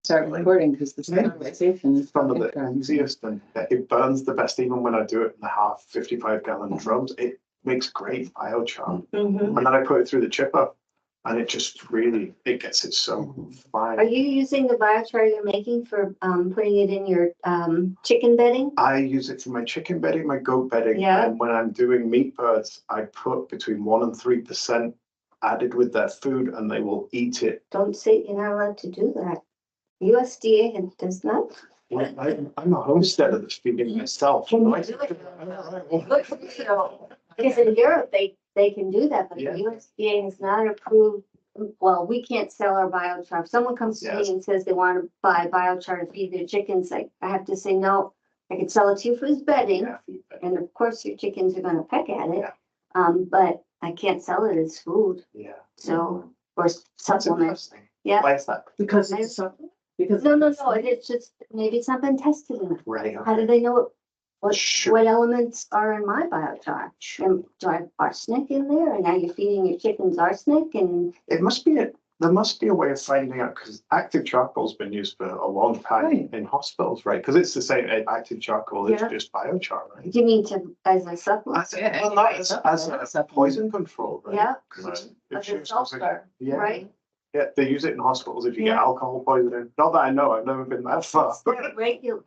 start recording because this conversation is some of the easiest, and it burns the best. Even when I do it in the half 55-gallon drums, it makes great biochar. And then I put it through the chipper, and it just really, it gets it so fine. Are you using the biochar you're making for putting it in your chicken bedding? I use it for my chicken bedding, my goat bedding, and when I'm doing meat birds, I put between 1% and 3% added with their food, and they will eat it. Don't say you're not allowed to do that. USDA does not. Well, I'm a homesteader that's feeding myself. Can you do it? Because in Europe they can do that, but the USDA is not approved. Well, we can't sell our biochar. If someone comes to me and says they want to buy biochar to feed their chickens, I have to say no. I can sell it to you for his bedding, and of course your chickens are going to peck at it. But I can't sell it as food. Yeah. So or supplement. Yeah. Why is that? Because it's supplement. Because No. It's just maybe it's not been tested enough. Right. How do they know what elements are in my biochar? And do I have arsenic in there? And now you're feeding your chickens arsenic, and It must be there must be a way of finding out, because active charcoal's been used for a long time in hospitals, right? Because it's the same active charcoal, it's just biochar, right? do you mean to as a supplement? Well, not as a poison control, right? Yeah. Because As a sulfur, right? Yeah, they use it in hospitals if you get alcohol poisoning. Not that I know, I've never been that far. Regular.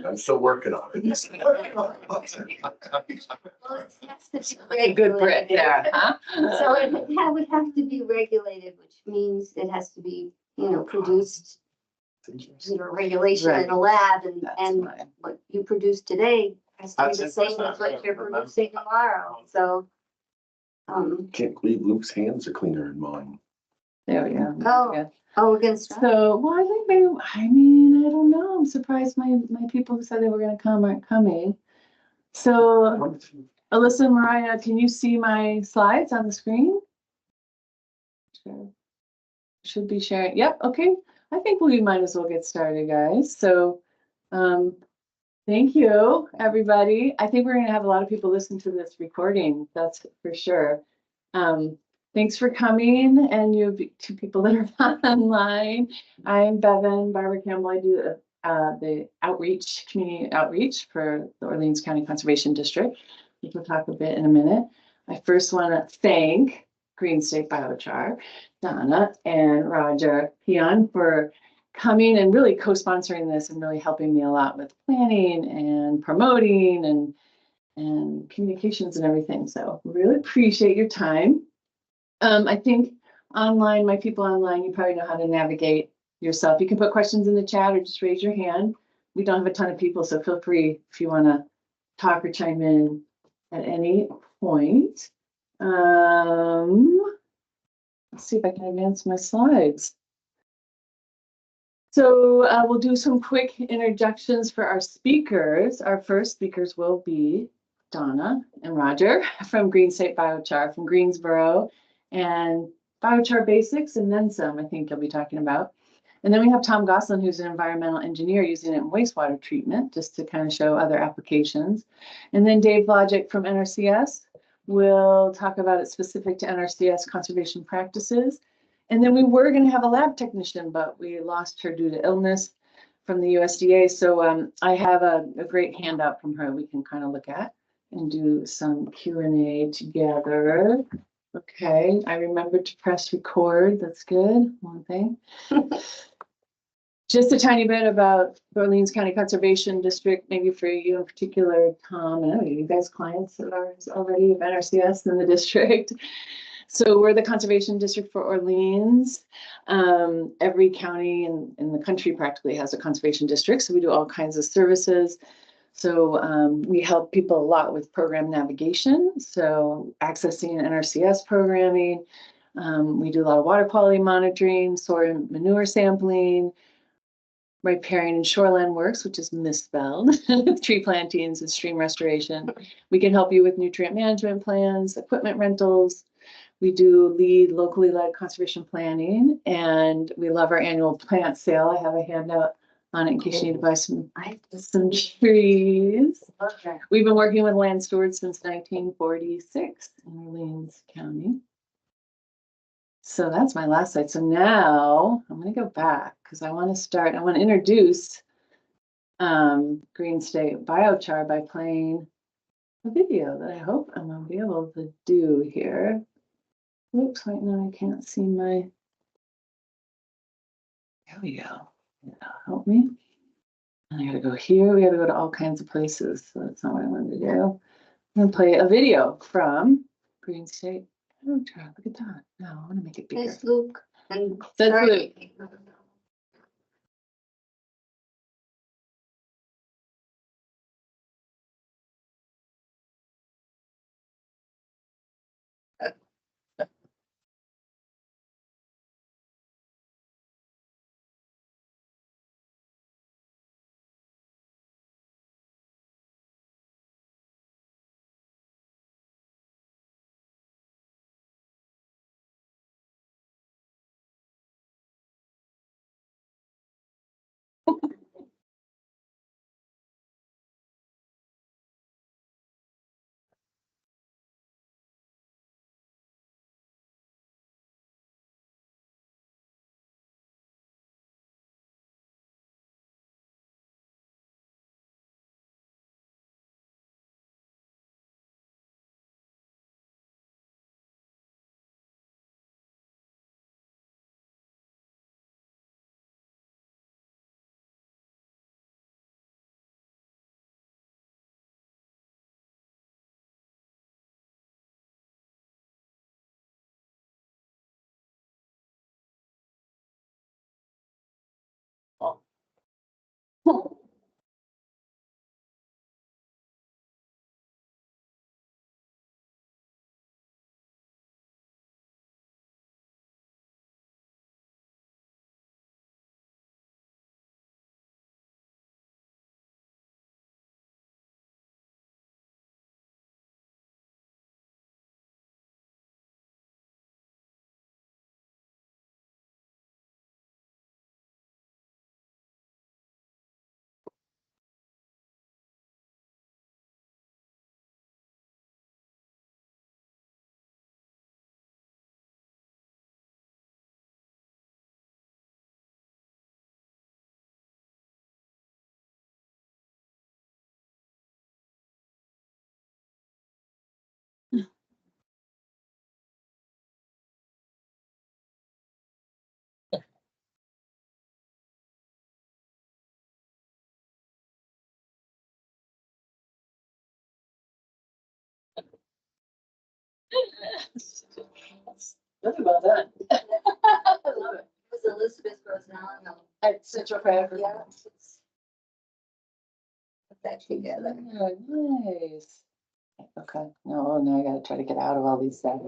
I'm still working on it. Well, it has to be good Brit regulated. there, huh? So it would have to be regulated, which means it has to be, produced regulation in a lab, and what you produce today has to be the same as what you're producing tomorrow. So, Can't believe Luke's hands are cleaner than mine. There we go. we're gonna start. So, well, I think maybe, I don't know. I'm surprised my people who said they were going to come aren't coming. So, Alyssa and Mariah, can you see my slides on the screen? Sure. Should be sharing. Yep. Okay. I think we might as well get started, guys. So, thank you, everybody. I think we're going to have a lot of people listen to this recording. That's for sure. Thanks for coming, and you two people that are online. I'm Bevan Barbara Campbell. I do the outreach, community outreach for the Orleans County Conservation District. We'll talk a bit in a minute. I first want to thank Green State Biochar, Donna and Roger Peon for coming and really co-sponsoring this and really helping me a lot with planning and promoting and communications and everything. So really appreciate your time. I think online, my people online, you probably know how to navigate yourself. You can put questions in the chat or just raise your hand. We don't have a ton of people, so feel free if you want to talk or chime in at any point. Let's see if I can advance my slides. So we'll do some quick introductions for our speakers. Our first speakers will be Donna and Roger from Green State Biochar from Greensboro, and Biochar Basics and then some, I think you'll be talking about. And then we have Tom Gosselin, who's an environmental engineer using it in wastewater treatment, just to kind of show other applications. And then Dave Logic from NRCS will talk about it specific to NRCS conservation practices. And then we were going to have a lab technician, but we lost her due to illness from the USDA. So I have a great handout from her we can kind of look at and do some Q&A together. Okay, I remembered to press record. That's good. One thing. Just a tiny bit about the Orleans County Conservation District, maybe for you in particular, Tom. I know you guys clients of ours already of NRCS in the district. So we're the conservation district for Orleans. Every county in the country practically has a conservation district. So we do all kinds of services. So we help people a lot with program navigation. So accessing NRCS programming. We do a lot of water quality monitoring, soil and manure sampling, riparian and shoreline works, which is misspelled, tree plantings and stream restoration. We can help you with nutrient management plans, equipment rentals. We do lead locally led conservation planning, and we love our annual plant sale. I have a handout on it in case you need to buy some trees. Okay. We've been working with land stewards since 1946 in Orleans County. So that's my last slide. So now I'm going to go back because I want to introduce Green State Biochar by playing a video that I hope I'm going to be able to do here. Oops, right now I can't see my, there we go. Yeah, help me. And I gotta go here, we gotta go to all kinds of places, so that's not what I wanted to do. I'm gonna play a video from Green State. Oh, look at that. No, I wanna make it bigger. There's Luke and. That's Luke. Really well done. I love it. It was Elizabeth Rosnano. At Central Fair. Yeah. Put that together. Oh, nice. Okay, no, now I gotta try to get out of all these things.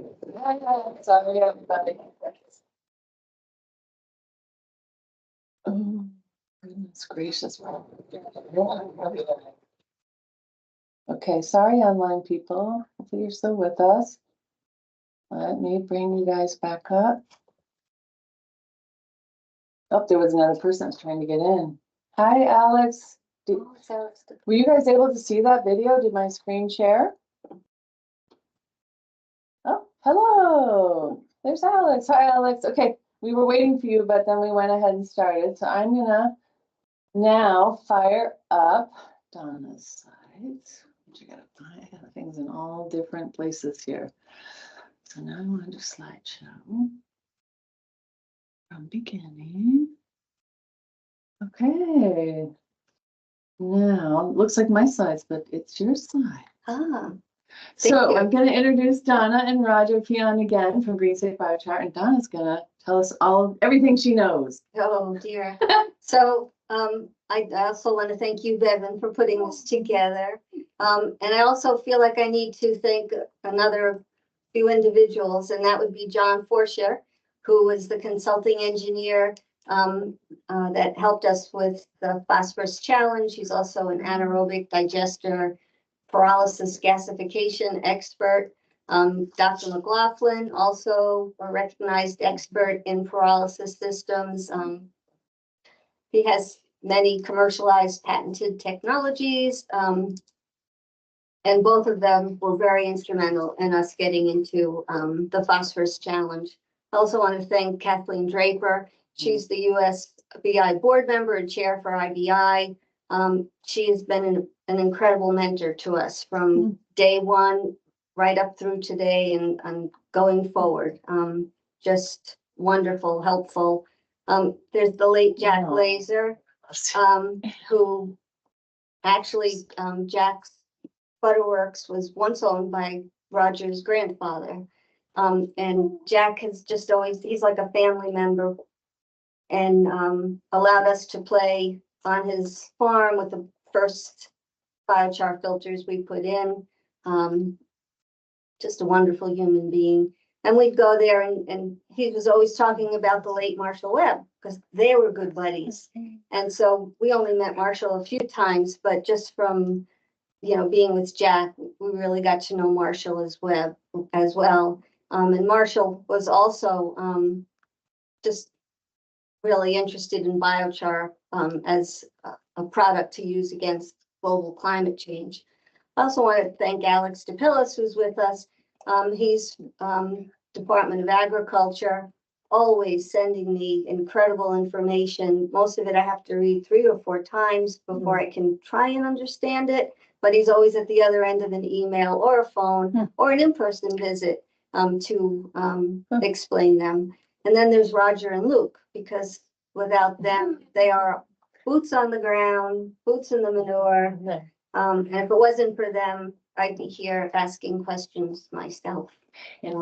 Sorry, everybody. Oh, goodness gracious. Okay, sorry, online people. Hopefully you're still with us. Let me bring you guys back up. Oh, there was another person that was trying to get in. Hi, Alex. Oh, it's Alex. Were you guys able to see that video? Did my screen share? Oh, hello. There's Alex. Hi, Alex. Okay, we were waiting for you, but then we went ahead and started. So I'm gonna now fire up Donna's slides. Which I got things in all different places here. So now I want to do slideshow from beginning. Okay. Now, looks like my slides, but it's your slide. Ah, So you. I'm going to introduce Donna and Roger Peon again from Green State Biochar, and Donna's going to tell us everything she knows. oh dear. So, I also want to thank you, Bevan, for putting this together. And I also feel like I need to thank another few individuals, and that would be John Forsher, who was the consulting engineer that helped us with the phosphorus challenge. He's also an anaerobic digester, pyrolysis gasification expert. Dr. McLaughlin, also a recognized expert in pyrolysis systems. He has many commercialized patented technologies, and both of them were very instrumental in us getting into the phosphorus challenge. I also want to thank Kathleen Draper. She's the USBI board member and chair for IBI. She has been an incredible mentor to us from day one right up through today and going forward. Just wonderful, helpful. There's the late Jack Glazer, who actually, Jack's Butterworks was once owned by Roger's grandfather. And Jack has just always, he's like a family member, and allowed us to play on his farm with the first biochar filters we put in. Just a wonderful human being. And we'd go there and he was always talking about the late Marshall Webb because they were good buddies. And so we only met Marshall a few times, but just from, you know, being with Jack, we really got to know Marshall as well. And Marshall was also just really interested in biochar as a product to use against global climate change. I also want to thank Alex DePillis, who's with us. He's Department of Agriculture, always sending me incredible information. Most of it I have to read 3 or 4 times before I can try and understand it. But he's always at the other end of an email or a phone or an in-person visit to explain them. And then there's Roger and Luke, because without them, they are boots on the ground, boots in the manure. And if it wasn't for them, I'd be here asking questions myself. And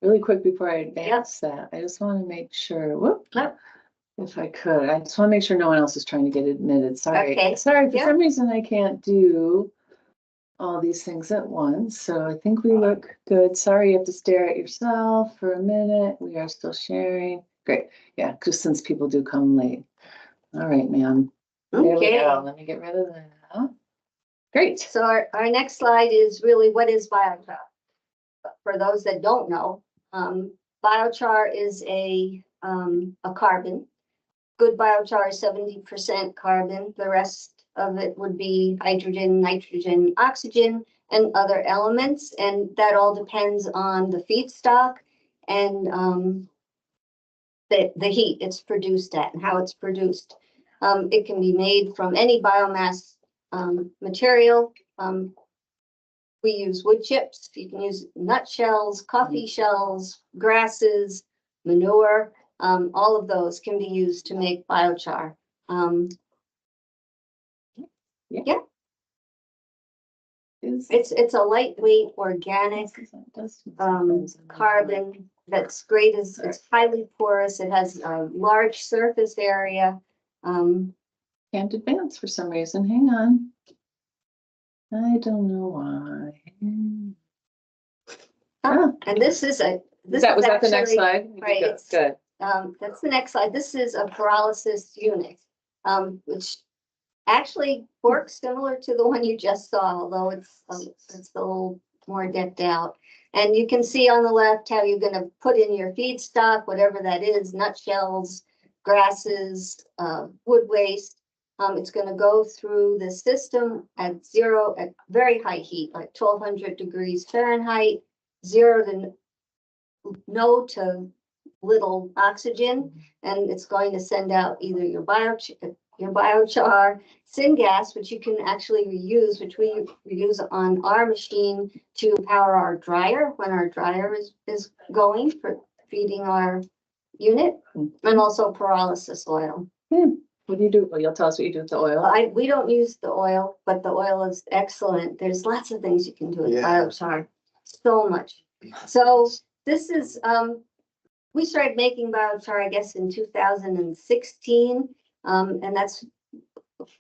really quick before I advance that, I just want to make sure, if I could, I just want to make sure no one else is trying to get admitted. Sorry. Okay. Sorry, for some reason I can't do all these things at once. So I think we look good. Sorry, you have to stare at yourself for a minute. We are still sharing. Great. Yeah, just since people do come late. All right, ma'am. There we go. Let me get rid of that. Great. So our next slide is really what is biochar. For those that don't know, biochar is a carbon. Good biochar is 70% carbon. The rest of it would be hydrogen, nitrogen, oxygen, and other elements. And that all depends on the feedstock and the heat it's produced at and how it's produced. It can be made from any biomass material. We use wood chips. You can use nut shells, coffee shells, grasses, manure. All of those can be used to make biochar. Yeah. It's a lightweight organic carbon that's great. It's highly porous. It has a large surface area. Can't advance for some reason. Hang on. I don't know why. And this is Was that the next slide? Right. Good. That's the next slide. This is a pyrolysis unit, which actually works similar to the one you just saw, although it's a little more decked out. And you can see on the left how you're going to put in your feedstock, whatever that is, nutshells, grasses, wood waste. It's going to go through the system at very high heat, like 1200 degrees Fahrenheit, 0 to no to little oxygen, and it's going to send out either your biochar, syngas, which you can actually reuse, which we reuse on our machine to power our dryer when our dryer is going for feeding our unit, and also pyrolysis oil. What do you do? Well, you'll tell us what you do with the oil. We don't use the oil, but the oil is excellent. There's lots of things you can do with biochar. So much. So this is, we started making biochar, I guess, in 2016. And that's,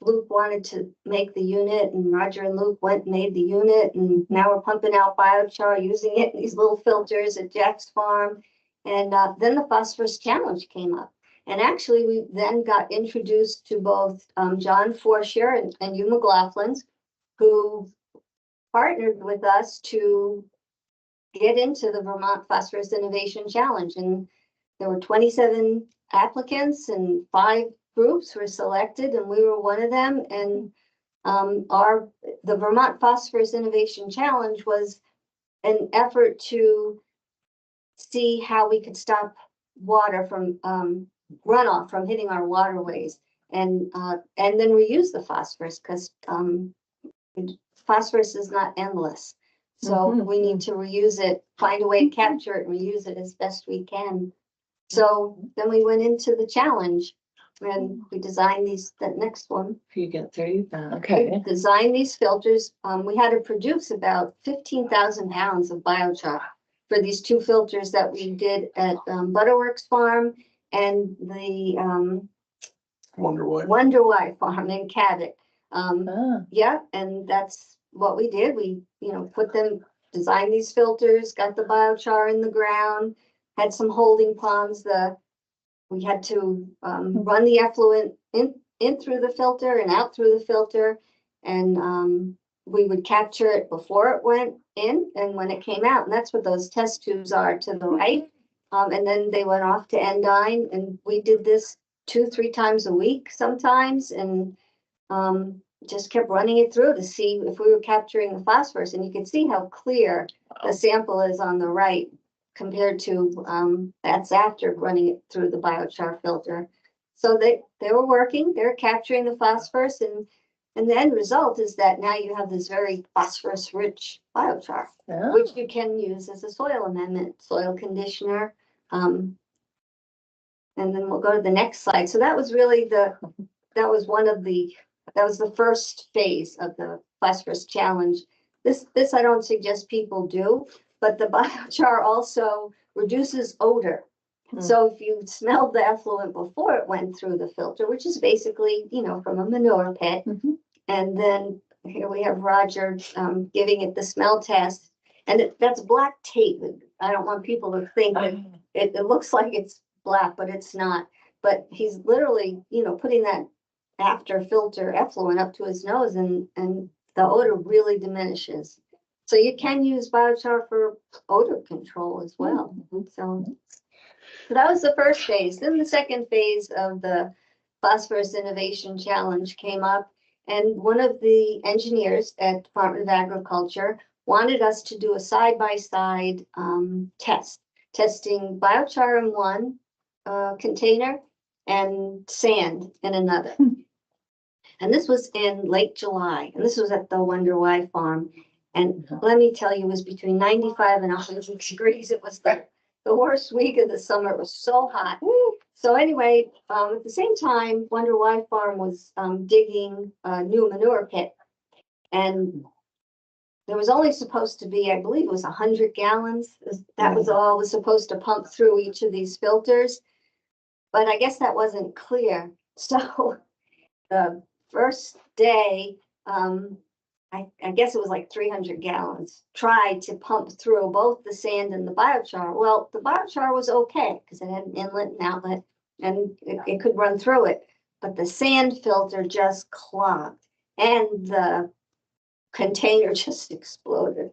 Luke wanted to make the unit, and Roger and Luke went and made the unit. And now we're pumping out biochar, using it in these little filters at Jack's farm. And then the phosphorus challenge came up. And actually, we then got introduced to both John Forsher and Hugh McLaughlin's, who partnered with us to get into the Vermont Phosphorus Innovation Challenge. And there were 27 applicants and 5 groups were selected, and we were one of them. And the Vermont Phosphorus Innovation Challenge was an effort to see how we could stop water from, runoff from hitting our waterways. And then reuse the phosphorus, because, phosphorus is not endless. So we need to reuse it, find a way to capture it and reuse it as best we can. So then we went into the challenge and we designed that next one. If you get through that, We okay. designed these filters. We had to produce about 15,000 pounds of biochar for these 2 filters that we did at Butterworks Farm and the Wonder why. Wonder Why Farm in Cabot. Ah, Yeah, and that's what we did. We, designed these filters, got the biochar in the ground, had some holding ponds. We had to run the effluent in through the filter and out through the filter. And we would capture it before it went in and when it came out. And that's what those test tubes are to the right. And then they went off to Endyne, and we did this 2-3 times a week sometimes. And just kept running it through to see if we were capturing the phosphorus. And you can see how clear the sample is on the right compared to that's after running it through the biochar filter. So they were working, they're capturing the phosphorus, and the end result is that now you have this very phosphorus rich biochar, yeah. which you can use as a soil amendment, soil conditioner. And then we'll go to the next slide. So that was really that was the first phase of the phosphorus challenge. This I don't suggest people do, but the biochar also reduces odor. So if you smelled the effluent before it went through the filter, which is basically, from a manure pit, and then here we have Roger giving it the smell test, and that's black tape. I don't want people to think that it looks like it's black, but it's not. But he's literally, putting that after filter effluent up to his nose, and the odor really diminishes. So you can use biochar for odor control as well. So that was the first phase. Then the second phase of the Phosphorus Innovation Challenge came up, and one of the engineers at Department of Agriculture wanted us to do a side-by-side testing biochar in one container and sand in another. And this was in late July, and this was at the Wonder Why Farm. And let me tell you, it was between 95 and 100 degrees. It was the worst week of the summer. It was so hot. So anyway, at the same time, Wonder Why Farm was digging a new manure pit. And there was only supposed to be, I believe it was 100 gallons. That was all was supposed to pump through each of these filters. But I guess that wasn't clear. So the first day, I guess it was like 300 gallons, tried to pump through both the sand and the biochar. Well, the biochar was okay because it had an inlet and outlet, and it could run through it. But the sand filter just clogged, and the container just exploded.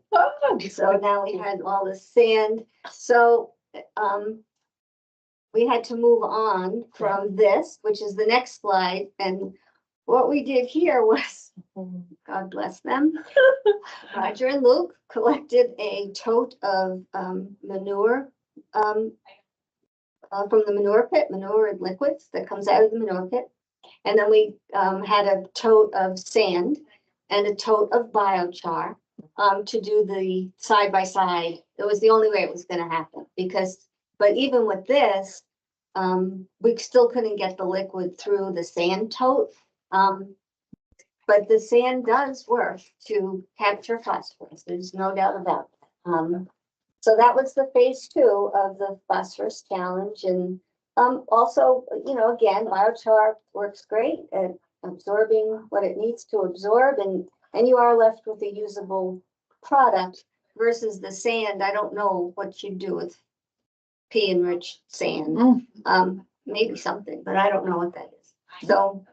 So now we had all the sand. So we had to move on from this, which is the next slide. And what we did here was, God bless them, Roger and Luke collected a tote of manure from the manure pit, manure and liquids that comes out of the manure pit. And then we had a tote of sand and a tote of biochar to do the side by side. It was the only way it was going to happen but even with this, we still couldn't get the liquid through the sand tote. But the sand does work to capture phosphorus. There's no doubt about that. So that was the phase 2 of the phosphorus challenge. And also, again, biochar works great at absorbing what it needs to absorb, and you are left with a usable product versus the sand. I don't know what you'd do with P-enriched sand. Maybe something, but I don't know what that is. So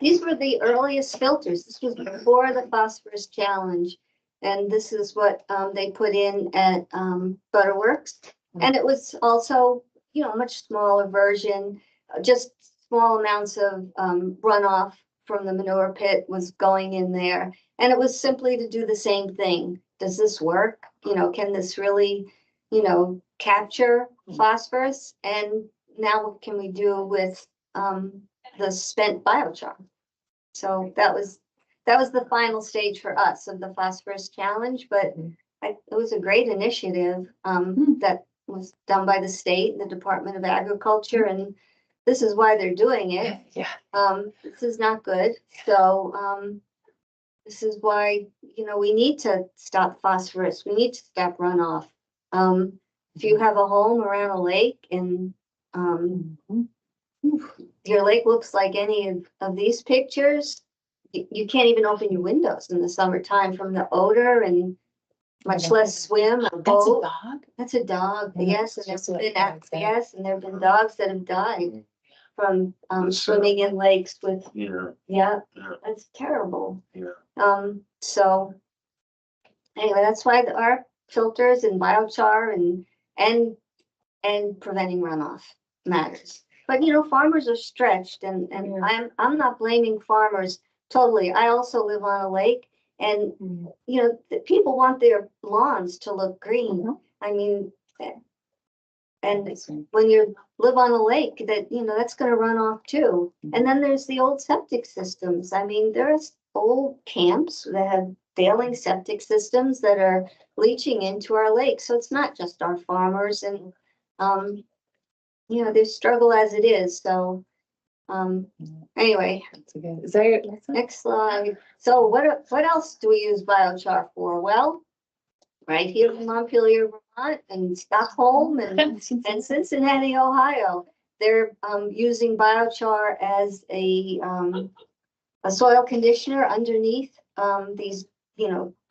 these were the earliest filters. This was before the phosphorus challenge. And this is what they put in at Butterworks. And it was also, a much smaller version, just small amounts of runoff from the manure pit was going in there. And it was simply to do the same thing. Does this work? Can this really, capture phosphorus, and now what can we do with the spent biochar? So that was the final stage for us of the phosphorus challenge, but it was a great initiative that was done by the state, the Department of Agriculture, and this is why they're doing it. This is not good. So this is why, we need to stop phosphorus. We need to stop runoff. If you have a home around a lake and your lake looks like any of these pictures, you can't even open your windows in the summertime from the odor, and much less swim or That's a boat. dog? That's a dog, Yeah, yes, and just there's what been, I said. yes, and there've been dogs that have died from The swimming in lakes with, Yeah, yeah, yeah, that's terrible. yeah. So anyway, that's why our filters and biochar and preventing runoff matters. But farmers are stretched, and Yeah. I'm not blaming farmers totally. I also live on a lake, and the people want their lawns to look green. I mean, and when you live on a lake, that's going to run off too. And then there's the old septic systems. I mean, there's old camps that have failing septic systems that are leaching into our lake. So it's not just our farmers, and they struggle as it is. So anyway, Is that your last one? next slide. So what else do we use biochar for? Well, right here in Montpelier, Vermont, and Stockholm, and Cincinnati, Ohio, they're using biochar as a soil conditioner underneath these,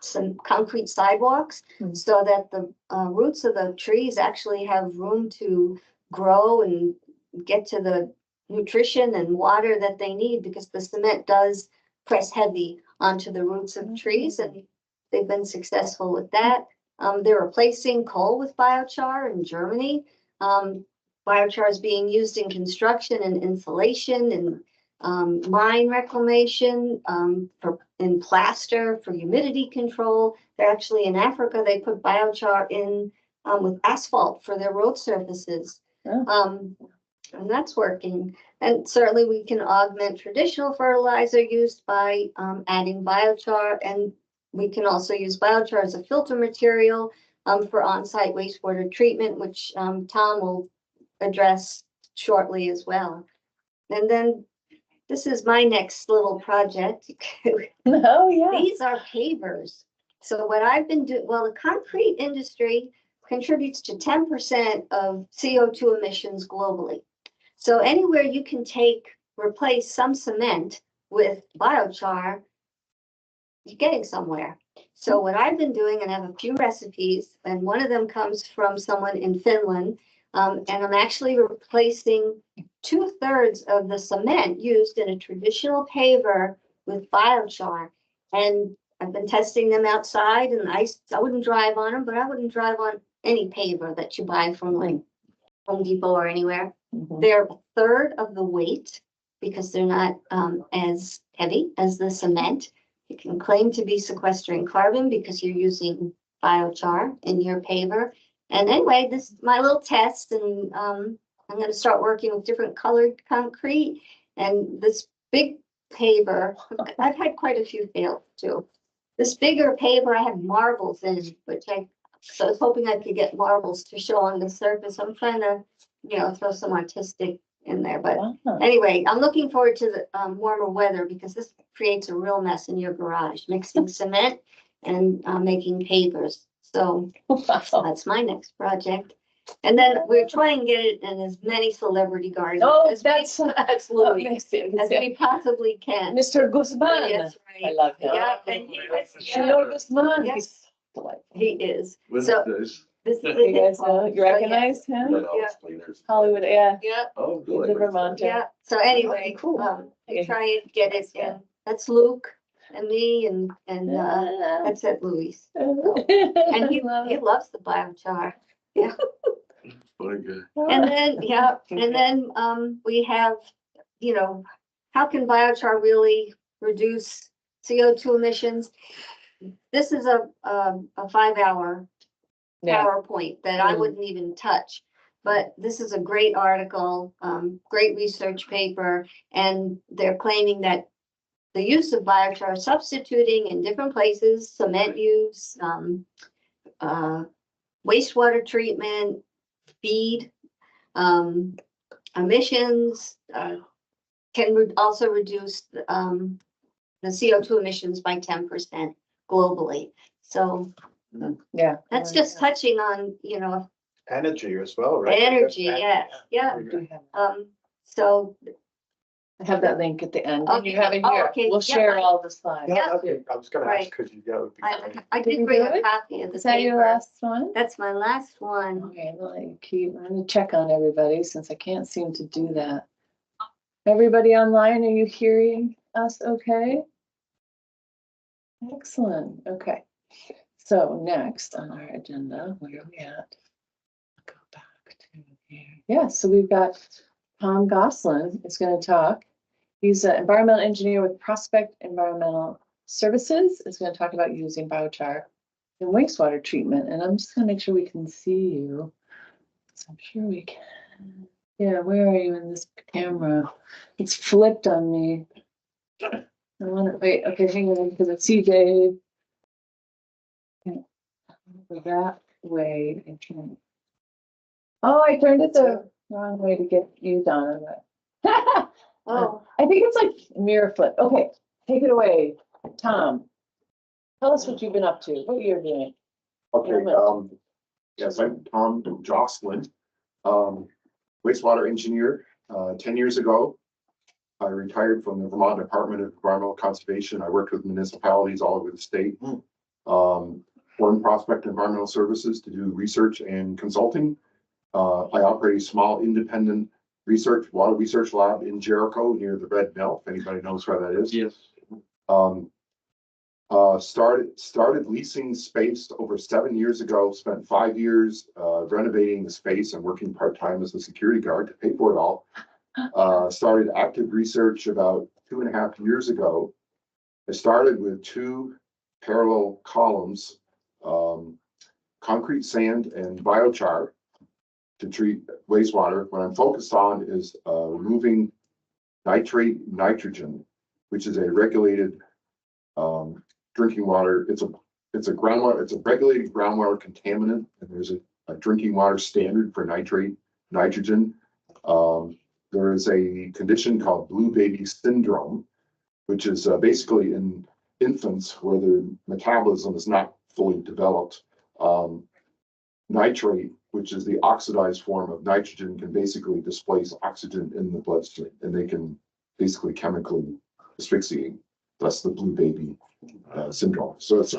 some concrete sidewalks, so that the roots of the trees actually have room to grow and get to the nutrition and water that they need, because the cement does press heavy onto the roots of trees, and they've been successful with that. They're replacing coal with biochar in Germany. Biochar is being used in construction and insulation and mine reclamation, in plaster for humidity control. They're actually in Africa, they put biochar in with asphalt for their road surfaces. And that's working. And certainly we can augment traditional fertilizer use by adding biochar, and we can also use biochar as a filter material for on-site wastewater treatment, which Tom will address shortly as well. And then this is my next little project. Oh, yeah. These are pavers. So what I've been doing, well, the concrete industry contributes to 10% of CO2 emissions globally. So anywhere you can replace some cement with biochar, you're getting somewhere. So what I've been doing, and I have a few recipes, and one of them comes from someone in Finland, and I'm actually replacing 2/3 of the cement used in a traditional paver with biochar. And I've been testing them outside, and I wouldn't drive on them, but I wouldn't drive on any paver that you buy from like Home Depot or anywhere. They're 1/3 of the weight because they're not as heavy as the cement. You can claim to be sequestering carbon because you're using biochar in your paver. And anyway, this is my little test, and I'm going to start working with different colored concrete. And this big paver, I've had quite a few fail too. This bigger paver, I had marbles in, which so I was hoping I could get marbles to show on the surface. I'm trying to, throw some artistic in there. But anyway, I'm looking forward to the warmer weather, because this creates a real mess in your garage, mixing cement and making pavers. So that's my next project. And then we're trying to get it in as many celebrity gardens That's Louis. as we possibly can. Mr. Guzman. That's right. I love him. Yeah, and Senor Guzman. Yes. He's delightful. he is. With So this. this is You guys know, you So, yeah. recognize him? Yeah. Hollywood, yeah. Yeah, Oh, He's good. a Vermonter. yeah. So anyway, Cool. we try and get it in. That's Luke and me, and that's at Louis. And he loves the biochar. Yeah. What a good. And then, we have, how can biochar really reduce CO2 emissions? This is a 5-hour Yeah. PowerPoint that I Mm. wouldn't even touch. But this is a great article, great research paper, and they're claiming that the use of biochar substituting in different places, cement use, wastewater treatment, feed, emissions, can also reduce the CO2 emissions by 10% globally. So Yeah. that's just touching on, Energy as well, right? energy, yeah, yeah. So, I have that link at the end. Okay. You have it Oh, here. okay. We'll Yeah. share all the slides. Yeah, Yeah. okay. I was gonna Right. ask, could you go? I Did you did bring do a it? copy of the Is that your paper. last one? That's my last one. Okay, well, I'm gonna check on everybody since I can't seem to do that. Everybody online, are you hearing us okay? Excellent, okay. So next on our agenda, where are we at? Go back to here. Yeah, so we've got Tom Goslin is gonna talk. He's an environmental engineer with Prospect Environmental Services. Is gonna talk about using biochar in wastewater treatment, and I'm just gonna make sure we can see you. So I'm sure we can. Yeah, where are you in this camera? It's flipped on me. I want to wait. Okay, hang on because I see Dave. Go that way. I can't. Oh, I turned it the wrong way to get you done. Oh, I think it's like mirror flip. Okay, take it away, Tom. Tell us what you've been up to. What you're doing. Okay, yes, I'm Tom Jocelyn, wastewater engineer. 10 years ago, I retired from the Vermont Department of Environmental Conservation. I worked with municipalities all over the state. Formed Prospect Environmental Services to do research and consulting. I operate a small independent water research lab in Jericho near the Red Mill, if anybody knows where that is. Yes. Started leasing space over 7 years ago, spent 5 years renovating the space and working part-time as a security guard to pay for it all. Started active research about 2.5 years ago. I started with 2 parallel columns, concrete sand and biochar to treat wastewater. What I'm focused on is removing nitrate nitrogen, which is a regulated drinking water. It's a groundwater. It's a regulated groundwater contaminant, and there's a drinking water standard for nitrate nitrogen. There is a condition called blue baby syndrome, which is basically in infants where their metabolism is not fully developed. Nitrate, which is the oxidized form of nitrogen, can basically displace oxygen in the bloodstream, and they can basically chemically asphyxiate. That's the blue baby syndrome. So it's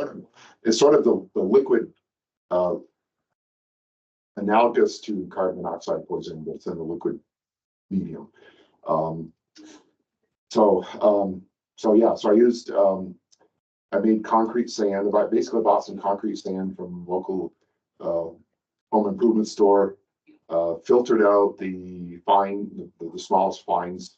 sort of the liquid analogous to carbon monoxide poisoning, but it's in the liquid medium. So I used I made concrete sand. Basically bought some concrete sand from local home improvement store. Filtered out the smallest fines.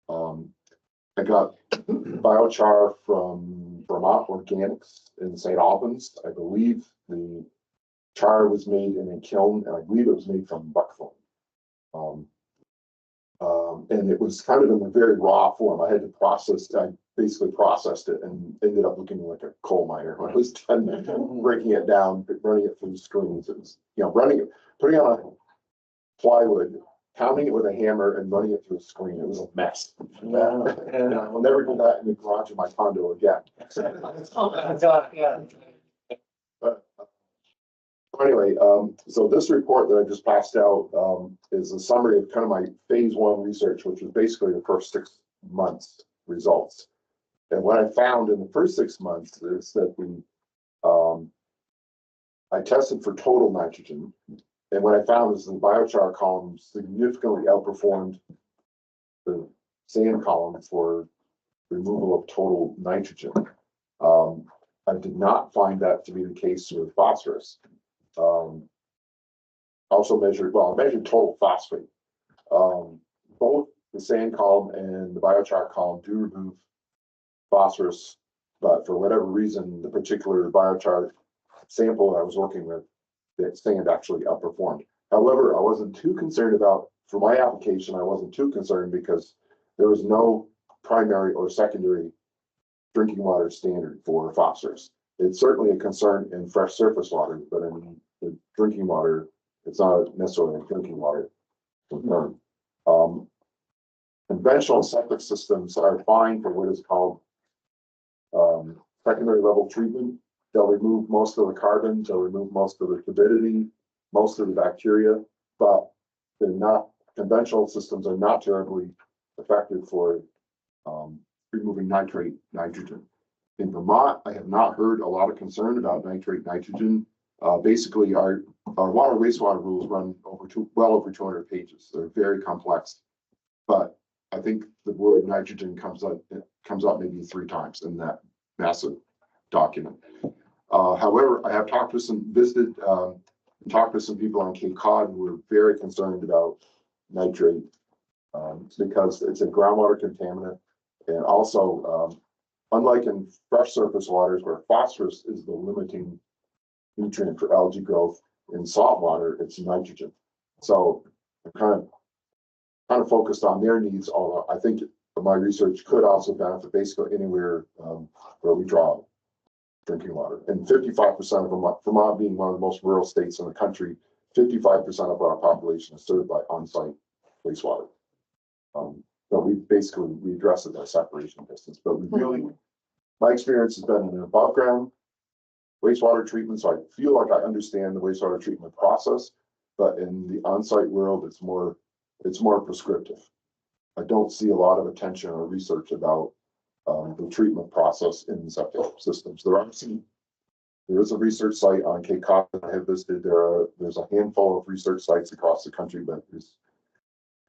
I got biochar from Vermont Organics in St. Albans. I believe the char was made in a kiln, and I believe it was made from buckthorn. And it was kind of in a very raw form. I basically processed it and ended up looking like a coal miner when I was done breaking it down, running it through screens. It was, putting on a plywood, pounding it with a hammer and running it through a screen. It was a mess. And I'll never do that in the garage of my condo again. Oh my God, yeah. But anyway, so this report that I just passed out is a summary of kind of my phase 1 research, which was basically the first 6 months results. And what I found in the first 6 months is that I tested for total nitrogen. And what I found is the biochar column significantly outperformed the sand column for removal of total nitrogen. I did not find that to be the case with phosphorus. Also measured total phosphate. Both the sand column and the biochar column do remove phosphorus, but for whatever reason, the particular biochar sample I was working with that sand actually outperformed. However, I wasn't too concerned about, for my application, I wasn't too concerned because there was no primary or secondary drinking water standard for phosphorus. It's certainly a concern in fresh surface water, but in the drinking water, it's not necessarily a drinking water concern. Conventional septic systems are fine for what is called secondary level treatment. They'll remove most of the carbon, they'll remove most of the turbidity, most of the bacteria, but they're not, conventional systems are not terribly effective for removing nitrate nitrogen. In Vermont, I have not heard a lot of concern about nitrate nitrogen. Basically, our water wastewater rules run well over 200 pages. They're very complex, but I think the word nitrogen comes up maybe 3 times in that massive document. However, I have talked to some talked to some people on Cape Cod who are very concerned about nitrate because it's a groundwater contaminant, and also unlike in fresh surface waters where phosphorus is the limiting nutrient for algae growth, in salt water it's nitrogen. So I'm kind of focused on their needs, although I think my research could also benefit basically anywhere where we draw drinking water. And 55% of Vermont being one of the most rural states in the country, 55% of our population is served by on-site wastewater. But we address it by separation distance. But we really, my experience has been in an above ground wastewater treatment, so I feel like I understand the wastewater treatment process. But in the on-site world, it's more prescriptive. I don't see a lot of attention or research about the treatment process in septic systems. There is a research site on Cape Cod that I have listed. There's a handful of research sites across the country, but I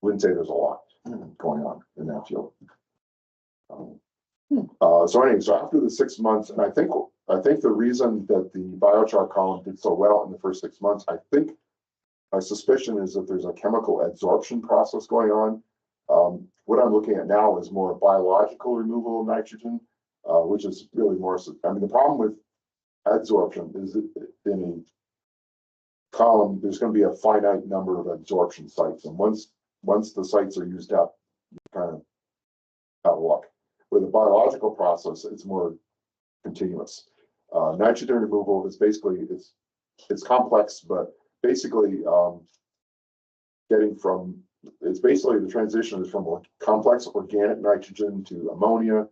wouldn't say there's a lot going on in that field. So anyway, so after the 6 months, and I think the reason that the biochar column did so well in the first 6 months, I think my suspicion is that there's a chemical absorption process going on. What I'm looking at now is more biological removal of nitrogen, which is really more, I mean, the problem with adsorption is that in a column, there's going to be a finite number of absorption sites. And once the sites are used up, you kind of out of luck. With a biological process, it's more continuous. Nitrogen removal is basically, it's complex, but basically it's basically the transition is from complex organic nitrogen to ammonia,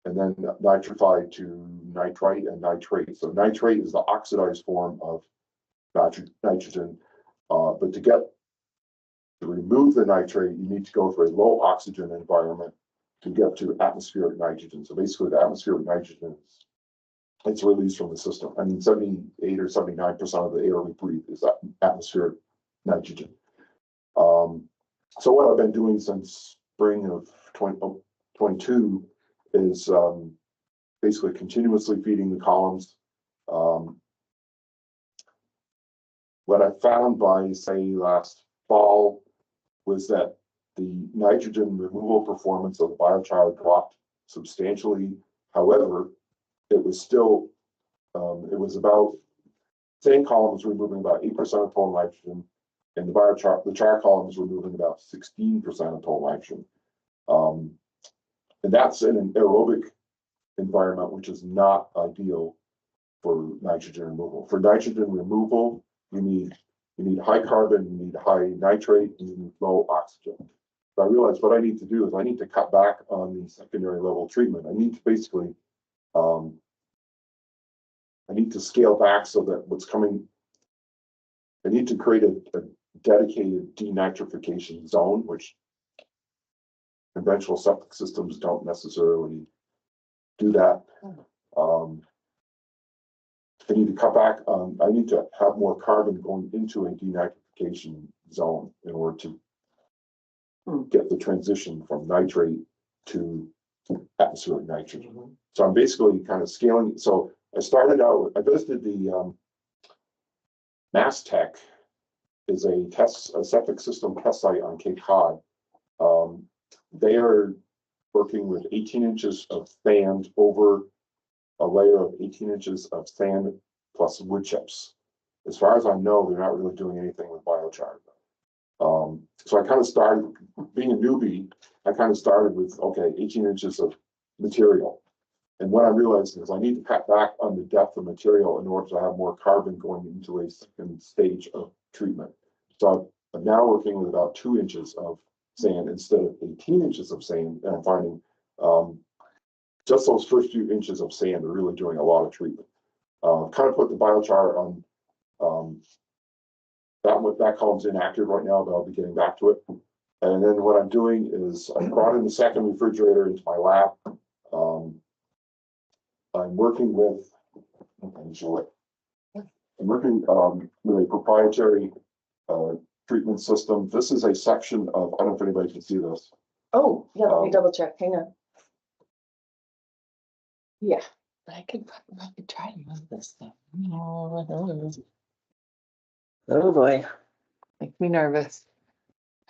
and then nitrified to nitrite and nitrate. So nitrate is the oxidized form of nitrogen, but to remove the nitrate, you need to go through a low oxygen environment to get to atmospheric nitrogen. So basically the atmospheric nitrogen it's released from the system. I mean, 78 or 79% of the air we breathe is atmospheric nitrogen. So what I've been doing since spring of 2022 is basically continuously feeding the columns. What I found by, say, last fall was that the nitrogen removal performance of the biochar dropped substantially. However, it was still, it was about, same columns removing about 8% of total nitrogen, and the char columns were removing about 16% of total nitrogen. And that's in an aerobic environment, which is not ideal for nitrogen removal. For nitrogen removal, you need high carbon, you need high nitrate, and you need low oxygen. So I realized what I need to do is I need to cut back on the secondary level treatment. I need to basically, I need to scale back so that what's coming, I need to create a dedicated denitrification zone, which conventional septic systems don't necessarily do that. I need to cut back on, I need to have more carbon going into a denitrification zone in order to get the transition from nitrate to atmospheric nitrogen. So I'm basically kind of scaling. So I started out, I visited the Mass Tech is a septic system test site on Cape Cod. They are working with 18 inches of sand over a layer of 18 inches of sand plus wood chips. as far as I know, they're not really doing anything with biochar. So I kind of started, being a newbie, I kind of started with, okay, 18 inches of material. And what I realized is I need to cut back on the depth of material in order to have more carbon going into a second stage of treatment. So I'm now working with about 2 inches of sand instead of 18 inches of sand, and I'm finding just those first few inches of sand are really doing a lot of treatment. Kind of put the biochar on that column's inactive right now, but I'll be getting back to it. And then what I'm doing is I brought in the second refrigerator into my lab. I'm working with, I'm working with a proprietary treatment system. This is a section of, I don't know if anybody can see this. Oh, yeah, let me double check. Hang on. Yeah, I could try to move this thing. Oh boy, makes me nervous.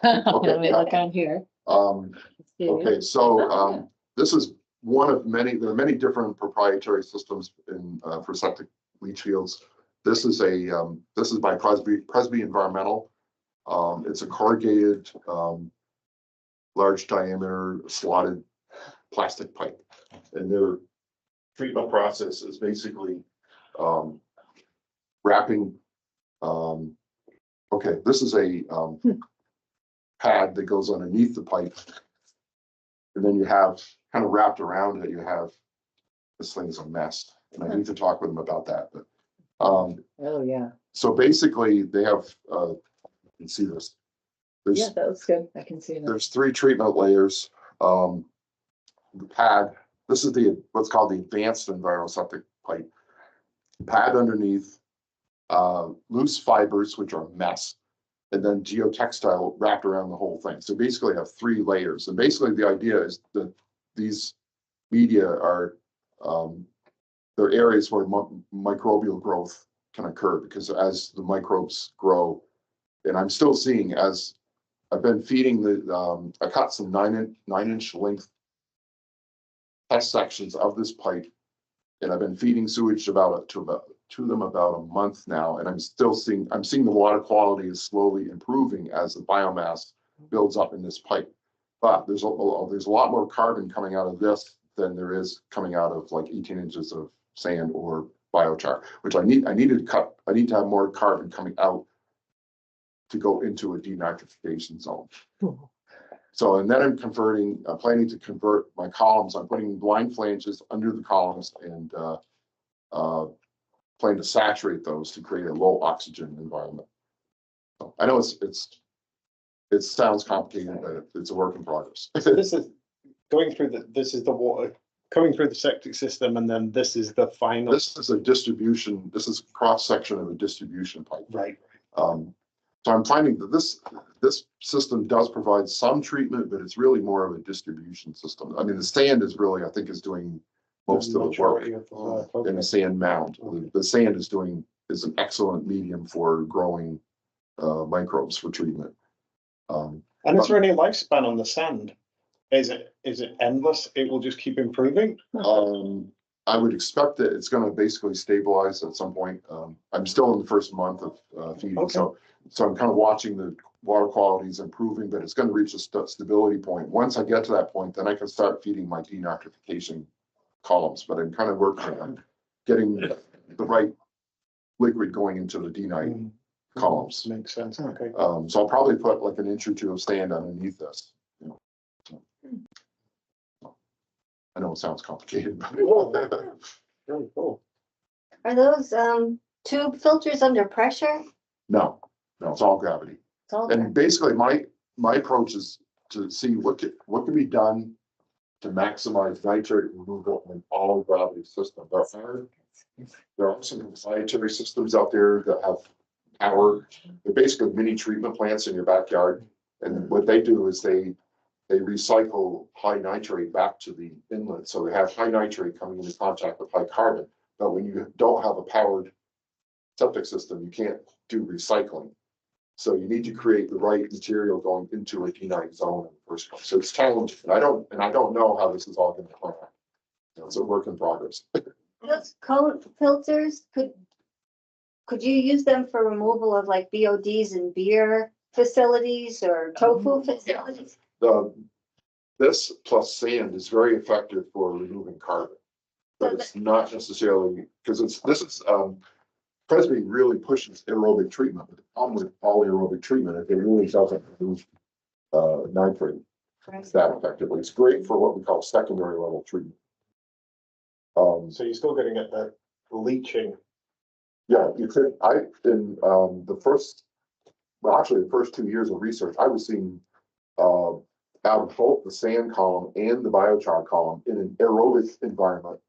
Let me look on here. Okay, so this is one of many. There are many different proprietary systems in for septic leach fields. This is by Presby Environmental. It's a corrugated, large diameter slotted plastic pipe, and their treatment process is basically wrapping. Okay, this is a pad that goes underneath the pipe, and then you have kind of wrapped around it. You have this thing's a mess, and I need to talk with them about that. But Oh yeah, so basically, they have. You can see this. yeah, that looks good. I can see that. There's 3 treatment layers. The pad. This is what's called the advanced enviroseptic pipe. Pad underneath, loose fibers, which are mess, and then geotextile wrapped around the whole thing. So basically, I have 3 layers. And basically, the idea is that these media are they're areas where microbial growth can occur, because as the microbes grow, and I'm still seeing as I've been feeding I cut some 9-inch length test sections of this pipe, and I've been feeding sewage to them about a month now, and I'm seeing the water quality is slowly improving as the biomass builds up in this pipe. But there's a lot more carbon coming out of this than there is coming out of like 18 inches of sand or biochar, which I need to have more carbon coming out to go into a denitrification zone. So, and then I'm planning to convert my columns. I'm putting blind flanges under the columns and plan to saturate those to create a low oxygen environment. So I know it sounds complicated, but it's a work in progress. This is going through this is the water coming through the septic system, and then this is the final. This is a distribution. This is cross section of a distribution pipe. Right. So I'm finding that this system does provide some treatment, but it's really more of a distribution system. I mean, the sand is really, I think, is doing most of the work in the sand mound. The sand is an excellent medium for growing microbes for treatment. And is there any lifespan on the sand? Is it endless? It will just keep improving? I would expect that it's going to basically stabilize at some point. I'm still in the first month of feeding, Okay. so I'm kind of watching the water quality is improving, but it's going to reach a stability point. Once I get to that point, then I can start feeding my denitrification columns. But I'm kind of working on getting the right liquid going into the denite columns. Makes sense. Okay. So I'll probably put like 1 inch or 2 of sand underneath this. I know it sounds complicated, but Very cool. Are those tube filters under pressure? no, it's all gravity. It's all And basically, my approach is to see what can be done to maximize nitrate removal in all gravity systems. There are some proprietary systems out there that have power. They're basically mini treatment plants in your backyard, and what they do is they recycle high nitrate back to the inlet. So they have high nitrate coming into contact with high carbon. But when you don't have a powered septic system, you can't do recycling. So you need to create the right material going into a denite zone in the first place. So it's challenging. And I don't know how this is all going to play out. It's a work in progress. Those cone filters, could could you use them for removal of like BODs in beer facilities or tofu facilities? This plus sand is very effective for removing carbon. But it's not necessarily, because Presby really pushes aerobic treatment, but the problem with all aerobic treatment, if it really doesn't remove nitrate that effectively. It's great for what we call secondary level treatment. So you're still getting at that leaching. Yeah, you could, in the first 2 years of research, I was seeing out of both the sand column and the biochar column in an aerobic environment,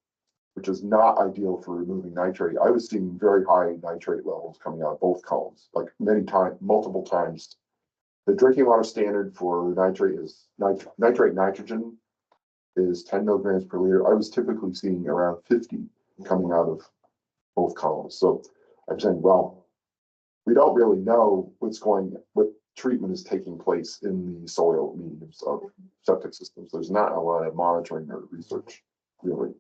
which is not ideal for removing nitrate. I was seeing very high nitrate levels coming out of both columns, like multiple times. The drinking water standard for nitrate is nitrate nitrogen is 10 milligrams per liter. I was typically seeing around 50 coming out of both columns. So I'm saying, well, we don't really know what treatment is taking place in the soil mediums of septic systems. There's not a lot of monitoring or research, really,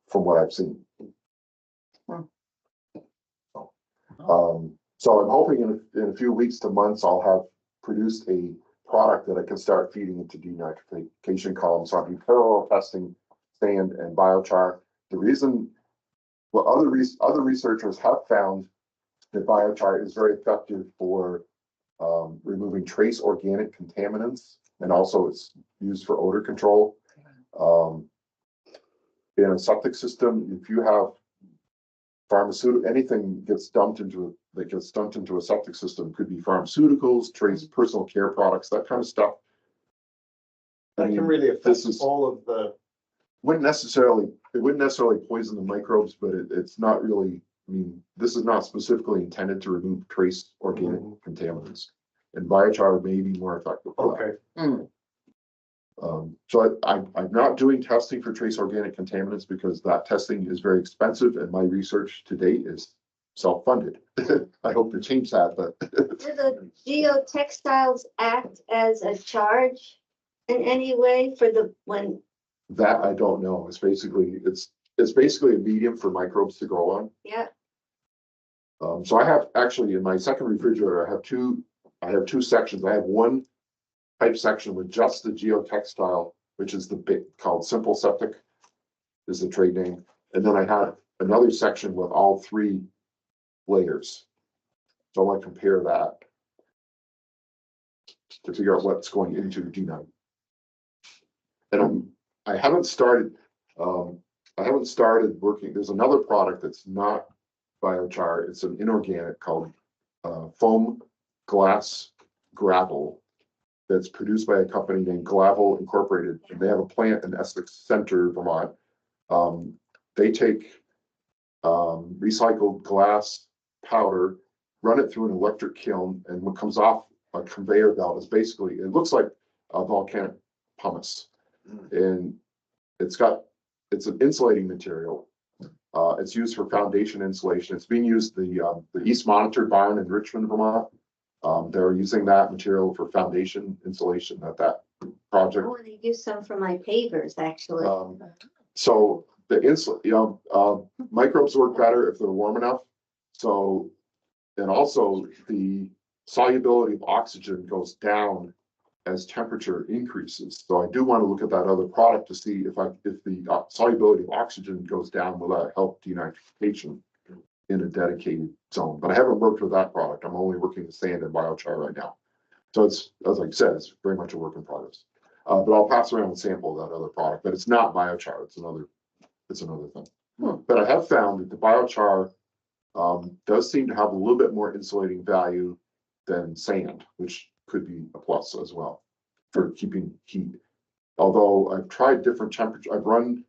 from what I've seen. So I'm hoping in a few weeks to months, I'll have produced a product that I can start feeding into denitrification columns. So I'll be parallel testing sand and biochar. The reason, well, other researchers have found that biochar is very effective for removing trace organic contaminants, and also it's used for odor control. In a septic system, if you have pharmaceutical, anything gets dumped into a septic system, could be pharmaceuticals, trace personal care products, that kind of stuff. That can really affect all of the. It wouldn't necessarily poison the microbes, but it's not really. I mean, this is not specifically intended to remove trace organic contaminants, and biochar may be more effective for that. So I'm not doing testing for trace organic contaminants because that testing is very expensive, and my research to date is self-funded. I hope to change that, but. Do the geotextiles act as a charge in any way for when? That I don't know. It's basically a medium for microbes to grow on. Yeah. So I have actually in my second refrigerator, I have two sections. I have one type section with just the geotextile, which is the big called Simple Septic, is the trade name. And then I have another section with all three layers. So I want to compare that to figure out what's going into denite. And I haven't started working. There's another product that's not biochar. It's an inorganic called foam glass gravel that's produced by a company named Glavel Incorporated, and they have a plant in Essex Center, Vermont. They take recycled glass powder, run it through an electric kiln, and what comes off a conveyor belt is basically, it looks like a volcanic pumice, and it's an insulating material. It's used for foundation insulation. It's being used the East Monitor barn in Richmond, Vermont. They're using that material for foundation insulation at that project. I want to use some for my pavers, actually. So the microbes work better if they're warm enough. So, and also the solubility of oxygen goes down as temperature increases. So I do want to look at that other product to see if the solubility of oxygen goes down, will that help denitrification in a dedicated zone. But I haven't worked with that product. I'm only working with sand and biochar right now. So it's, as I said, it's very much a work in progress. But I'll pass around a sample of that other product, but it's not biochar. It's another thing. But I have found that the biochar does seem to have a little bit more insulating value than sand, which could be a plus as well for keeping heat. Although I've tried different temperatures, I've run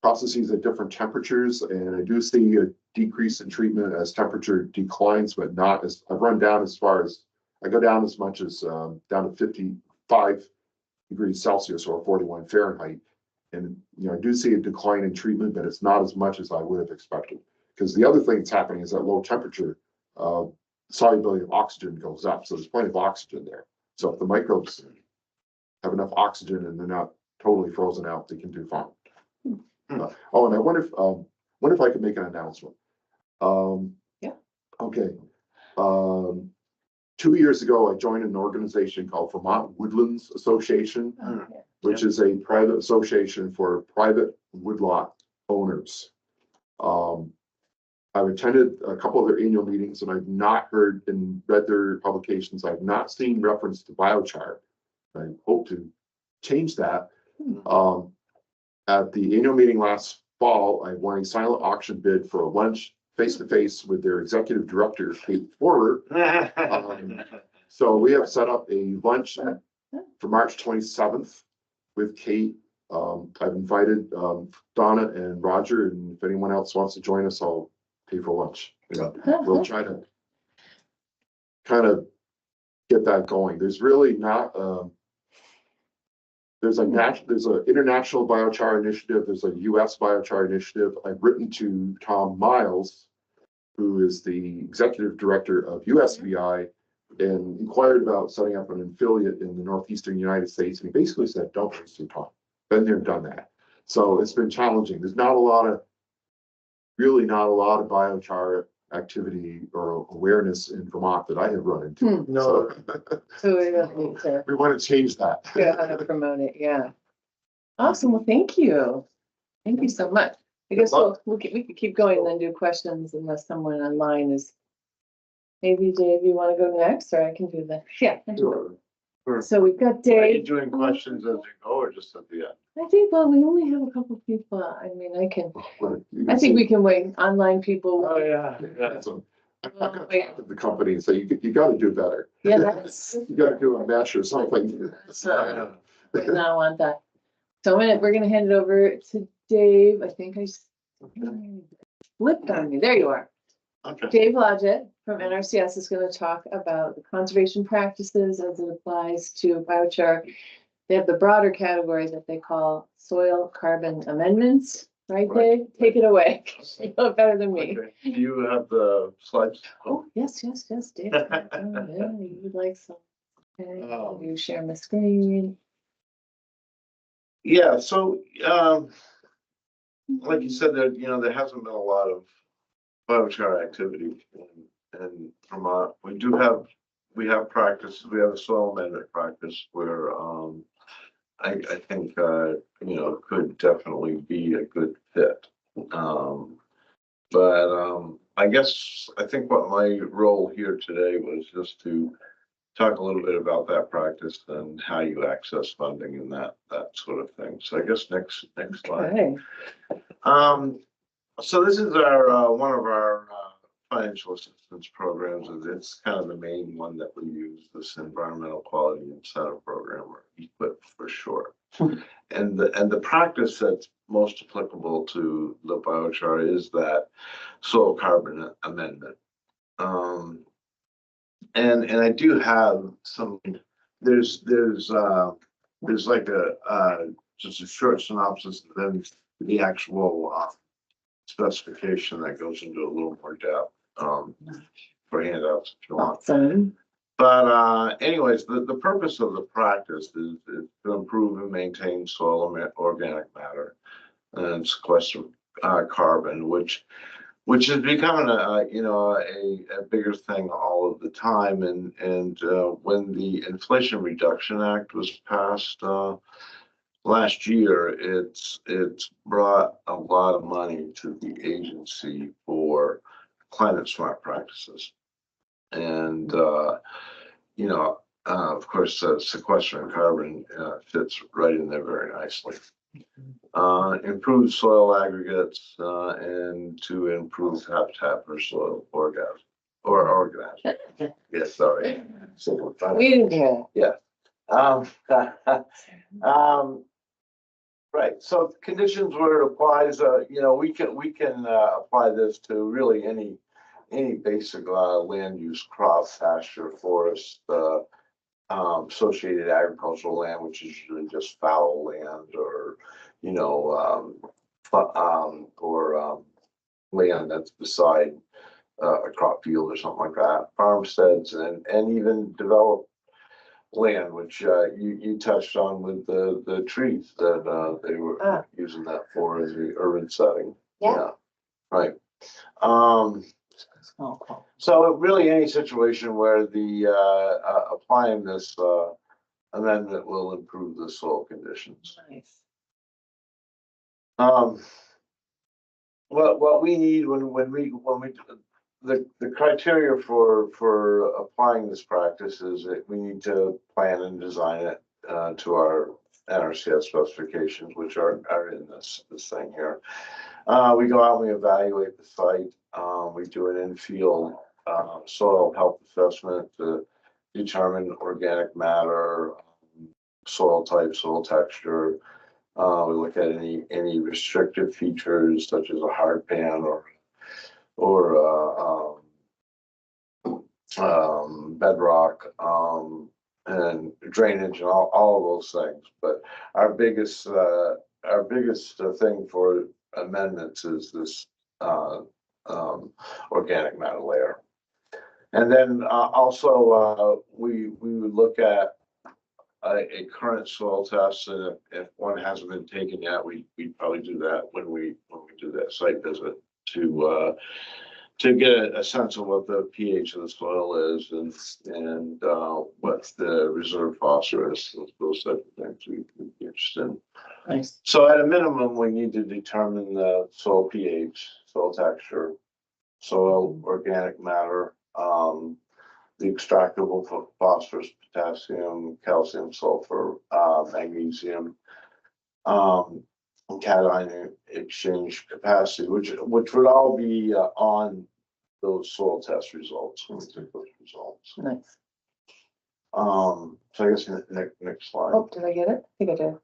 processes at different temperatures, and I do see a decrease in treatment as temperature declines, but not as, I've run down as far as, I go down as much as down to 55 degrees Celsius or 41 Fahrenheit. And, I do see a decline in treatment, but it's not as much as I would have expected. Because the other thing that's happening is at low temperature, solubility of oxygen goes up. So there's plenty of oxygen there. So if the microbes have enough oxygen and they're not totally frozen out, they can do fine. And I wonder if I could make an announcement. Yeah. Okay. 2 years ago, I joined an organization called Vermont Woodlands Association, Okay. which is a private association for private woodlot owners. I've attended a couple of their annual meetings and I've not heard and read their publications. I've not seen reference to biochar. I hope to change that. At the annual meeting last fall, I won a silent auction bid for a lunch face-to-face with their executive director, Kate Porter. So we have set up a lunch for March 27th with Kate. I've invited Donna and Roger, and if anyone else wants to join us, I'll pay for lunch. We'll try to kind of get that going. There's really not there's an international biochar initiative. There's a U.S. biochar initiative. I've written to Tom Miles, who is the executive director of USBI, and inquired about setting up an affiliate in the northeastern United States. And he basically said, "Don't waste your time. Been there, done that." So it's been challenging. There's really not a lot of biochar activity or awareness in Vermont that I have run into. No. So we don't need to We want to change that. figure out how to promote it, yeah. Awesome, well, thank you. Thank you so much. I guess we could keep going and then do questions unless someone online is. Maybe Dave, you want to go next, or I can do that? Yeah. I can do it. So we've got Are you Dave. doing questions as you go or just at the end? I think, well, we only have a couple people. I mean, I think we can wait. Online people. Oh, yeah. So I'm not going to talk to the company and say, you got to do better. Yeah, that's. You got to do a match or something. So, I do not want that. So we're gonna hand it over to Dave. I think I flipped on me. There you are. Okay. Dave Lodgett from NRCS is going to talk about the conservation practices as it applies to biochar. They have the broader category that they call soil carbon amendments, right, Right. Dave? Take it away. You know it better than me. Okay. Do you have the slides? Oh, yes, Dave. Oh, yeah, you would like some. Okay, you share my screen. Yeah, so, like you said, there hasn't been a lot of biochar activity in Vermont. We have practice, we have a soil amendment practice where, I think, could definitely be a good fit. But I think what my role here today was just to talk a little bit about that practice and how you access funding and that sort of thing. So I guess next slide. Okay. So this is our one of our financial assistance programs, and it's kind of the main one that we use, this Environmental Quality Incentive Program, or EQIP for short. And the practice that's most applicable to the biochar is that soil carbon amendment. And I do have some. There's like just a short synopsis, and then the actual specification that goes into a little more depth for handouts if you want. Awesome. But anyways, the purpose of the practice is to improve and maintain soil organic matter and sequester carbon, which is becoming a bigger thing all of the time. And when the Inflation Reduction Act was passed last year, it's brought a lot of money to the agency for climate smart practices. And of course, sequestering carbon fits right in there very nicely. Improve soil aggregates and to improve habitat for soil organisms. Yes, sorry. We didn't hear Right. So conditions where it applies, we can apply this to really any basic land use, crop, pasture, forest, associated agricultural land, which is usually just fallow land, or land that's beside a crop field or something like that, farmsteads, and even developed land, which you touched on with the trees that they were using that for in the urban setting. Yeah. Right. Oh, cool. So really any situation where the, applying this, amendment will improve the soil conditions. Nice. What we need the criteria for applying this practice is that we need to plan and design it, to our NRCS specifications, which are in this thing here. We go out and we evaluate the site. We do an in-field, soil health assessment to determine organic matter, soil type, soil texture. We look at any restrictive features such as a hard pan or bedrock, and drainage and all of those things. But our biggest thing for amendments is this organic matter layer. And then also we would look at a current soil test, and if one hasn't been taken yet, we'd probably do that when we do that site visit to get a sense of what the pH of the soil is and what the reserve phosphorus, those type of things we'd be interested in. Nice. So at a minimum, we need to determine the soil pH, soil texture, soil organic matter, the extractable phosphorus, potassium, calcium, sulfur, magnesium, cation exchange capacity, which would all be on those soil test results when we take those results. Nice. So I guess next slide. Oh, did I get it? I think I did.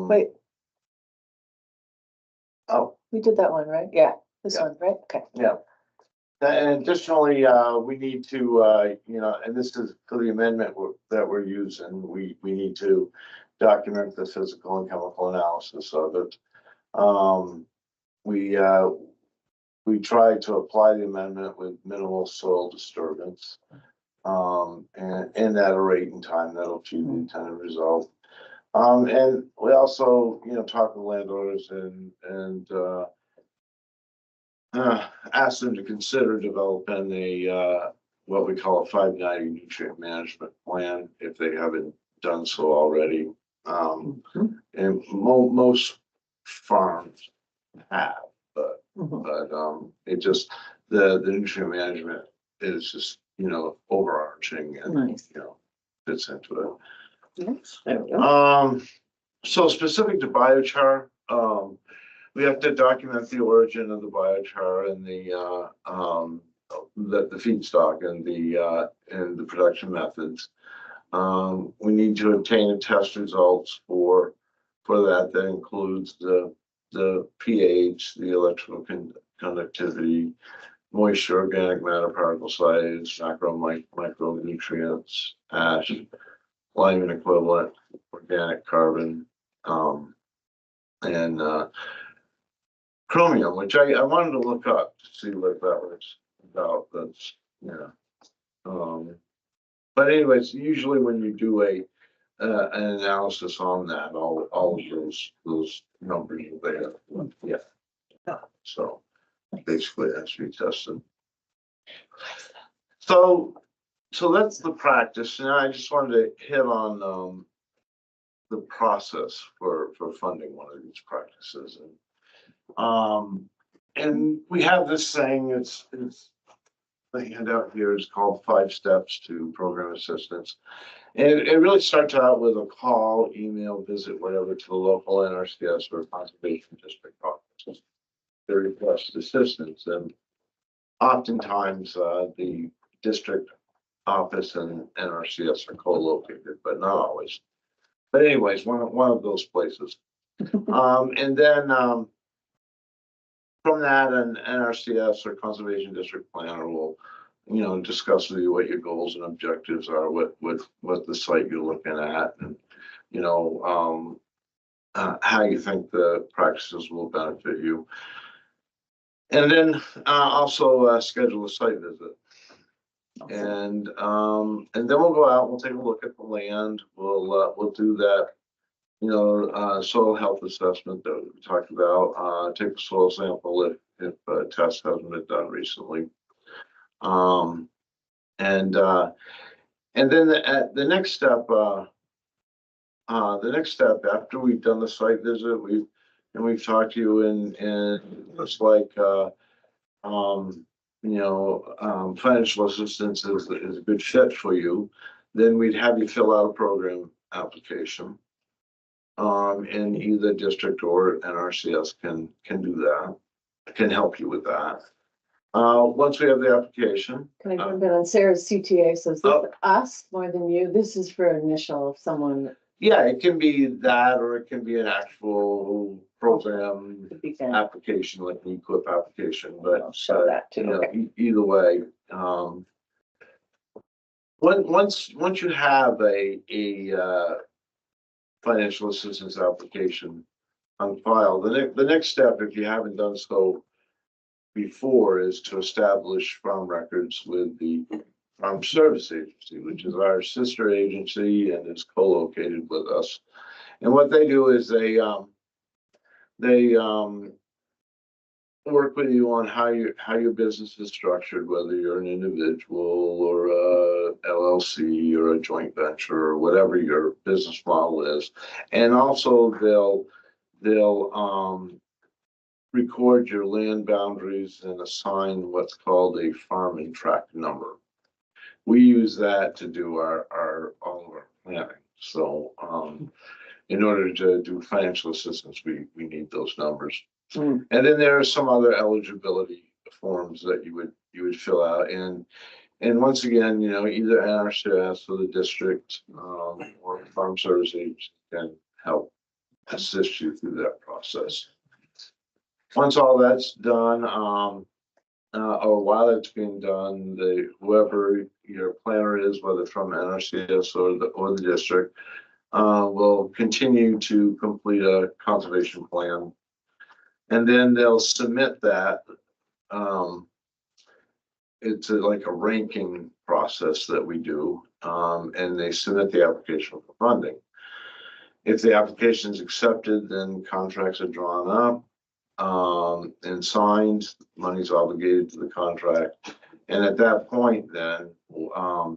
Wait. Wait, Oh, we did that one, right? Yeah, this Yeah. one, right? Okay. yeah. And additionally, we need to, and this is for the amendment that we're using, we need to document the physical and chemical analysis of it. We try to apply the amendment with minimal soil disturbance, and at a rate and time that'll achieve the intended result. And we also, talk with landowners and ask them to consider developing a what we call a 590 nutrient management plan if they haven't done so already. And most farms have, but it just the nutrient management is just overarching and Nice. fits into it. Nice. There we go. So specific to biochar, we have to document the origin of the biochar and the feedstock and the production methods. We need to obtain test results for that. That includes the pH, the electrical conductivity, moisture, organic matter, particle size, micronutrients, ash, Lyman equivalent, organic carbon, and chromium, which I wanted to look up to see what that was about. That's but anyways, usually when you do an analysis on that, all of those numbers are there. Yeah. So basically, it has to be tested. So that's the practice. Now I just wanted to hit on the process for funding one of these practices, and we have this saying. It's the handout here is called 5 Steps to Program Assistance. And it really starts out with a call, email, visit, whatever, to the local NRCS or conservation district offices. They request assistance, and oftentimes the district office and NRCS are co-located, but not always. But anyways, one of those places. And then from that, an NRCS or conservation district planner will, discuss with you what your goals and objectives are, what the site you're looking at, and how you think the practices will benefit you. And then also schedule a site visit. And then we'll go out, we'll take a look at the land, we'll do that, soil health assessment that we talked about, take a soil sample if a test hasn't been done recently. And then the next step after we've done the site visit, we've talked to you and it looks like, financial assistance is a good fit for you. Then we'd have you fill out a program application. And either district or NRCS can do that, can help you with that. Once we have the application. Can I jump in on Sarah's CTA? So is this us more than you? This is for initial, if someone Yeah, it can be that, or it can be an actual program would be fan. application, like an equip application, but. I'll show that too. You know, Okay. either way, once you have a financial assistance application on file, the next step, if you haven't done so before, is to establish farm records with the Farm Service Agency, which is our sister agency and is co-located with us. And what they do is they work with you on how your business is structured, whether you're an individual or a LLC or a joint venture or whatever your business model is. And also they'll record your land boundaries and assign what's called a farm and tract number. We use that to do all of our planning. So in order to do financial assistance, we need those numbers. And then there are some other eligibility forms that you would fill out, and once again, either NRCS or the district or Farm Service Agency can help assist you through that process. Once all that's done, or while it's being done, whoever your planner is, whether from NRCS or the district, will continue to complete a conservation plan. And then they'll submit that. It's like a ranking process that we do, and they submit the application for funding. If the application is accepted, then contracts are drawn up and signed. Money's obligated to the contract, and at that point, then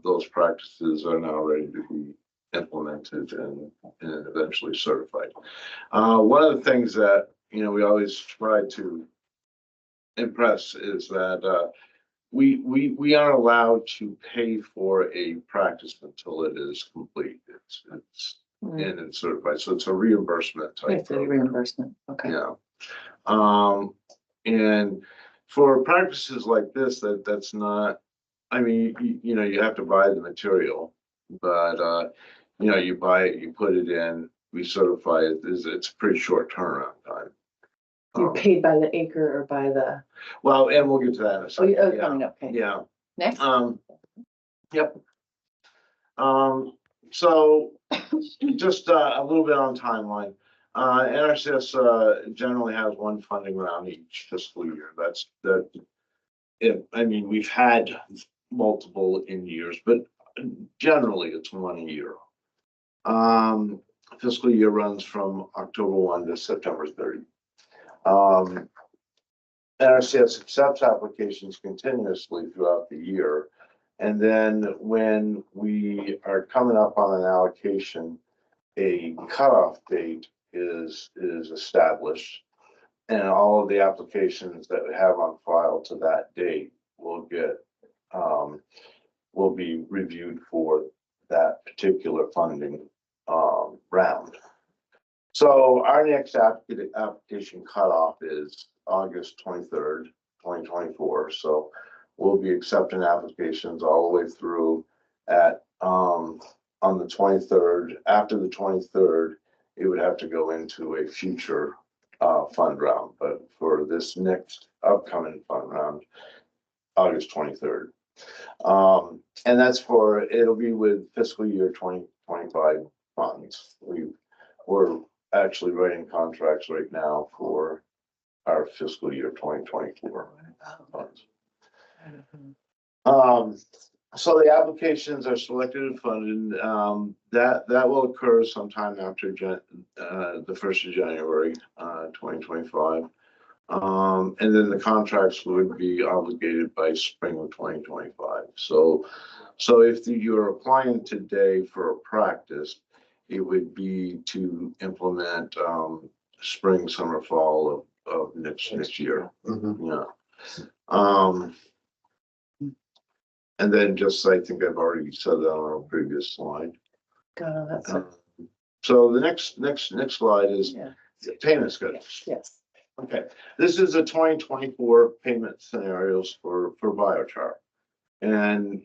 those practices are now ready to be implemented and eventually certified. One of the things that we always try to impress is that we aren't allowed to pay for a practice until it is complete. It's in and certified, so it's a reimbursement type. It's a reimbursement. Okay. Yeah. And for practices like this, that's not. I mean, you have to buy the material, but you buy it, you put it in, we certify it. It's a pretty short turnaround time. You're paid by the acre or by the. Well, and we'll get to that in a second. Yeah. Coming up. Okay. Yeah. Next. Yep. So just a little bit on timeline. NRCS generally has one funding round each fiscal year. I mean, we've had multiple in years, but generally it's 1 a year. Fiscal year runs from October 1 to September 30. NRCS accepts applications continuously throughout the year. And then when we are coming up on an allocation, a cutoff date is established, and all of the applications that we have on file to that date will be reviewed for that particular funding round. So our next application cutoff is August 23rd, 2024. So we'll be accepting applications all the way through at on the 23rd. After the 23rd, it would have to go into a future fund round. But for this next upcoming fund round, August 23rd. And it'll be with fiscal year 2025 funds. We're actually writing contracts right now for our fiscal year 2024 funds. So the applications are selected and funded. That will occur sometime after the 1st of January, 2025. And then the contracts would be obligated by spring of 2025. So if you're applying today for a practice, it would be to implement spring, summer, fall of next year. Yeah. And then just, I think I've already said that on a previous slide. That's So the next slide is yeah. payment schedules. Yes. Okay, this is the 2024 payment scenarios for Biochar. And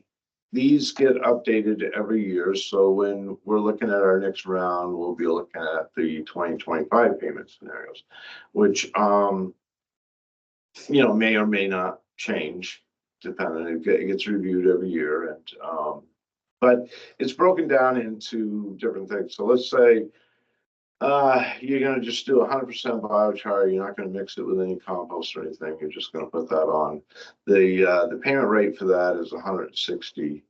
these get updated every year. So when we're looking at our next round, we'll be looking at the 2025 payment scenarios, which, may or may not change depending. It gets reviewed every year. And, but it's broken down into different things. So let's say, you're gonna just do 100% biochar. You're not gonna mix it with any compost or anything. You're just gonna put that on. The payment rate for that is 160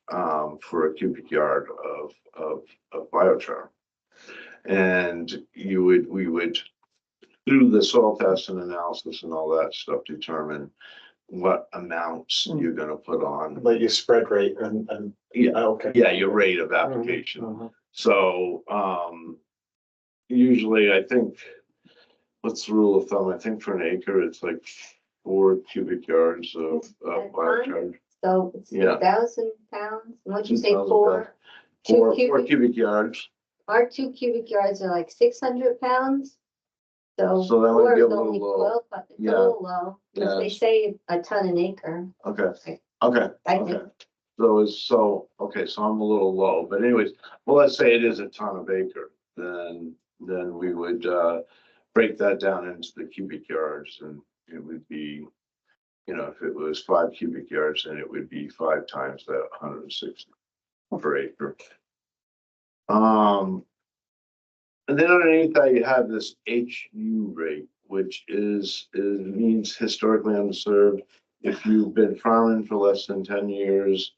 for a cubic yard of biochar. And we would through the soil test and analysis and all that stuff determine what amounts you're gonna put on. Like your spread rate and Yeah, okay. yeah, your rate of application. So usually I think, what's the rule of thumb? I think for an acre, it's like 4 cubic yards of biochar. So it's Yeah. 2,000 pounds. And what'd you say, 2,000 four? Four Two cubic, cubic yards. our 2 cubic yards are like 600 pounds. So So that might four be a is little only low. 12, but it's a Yeah. little low. Because they Yes. say a ton an acre. Okay, I okay. think. So I'm a little low, but anyways, well, let's say it is a ton of acre, then we would break that down into the cubic yards, and it would be, if it was 5 cubic yards, then it would be 5 times that 160 per acre. And then underneath that, you have this HU rate, which means historically unserved. If you've been farming for less than 10 years,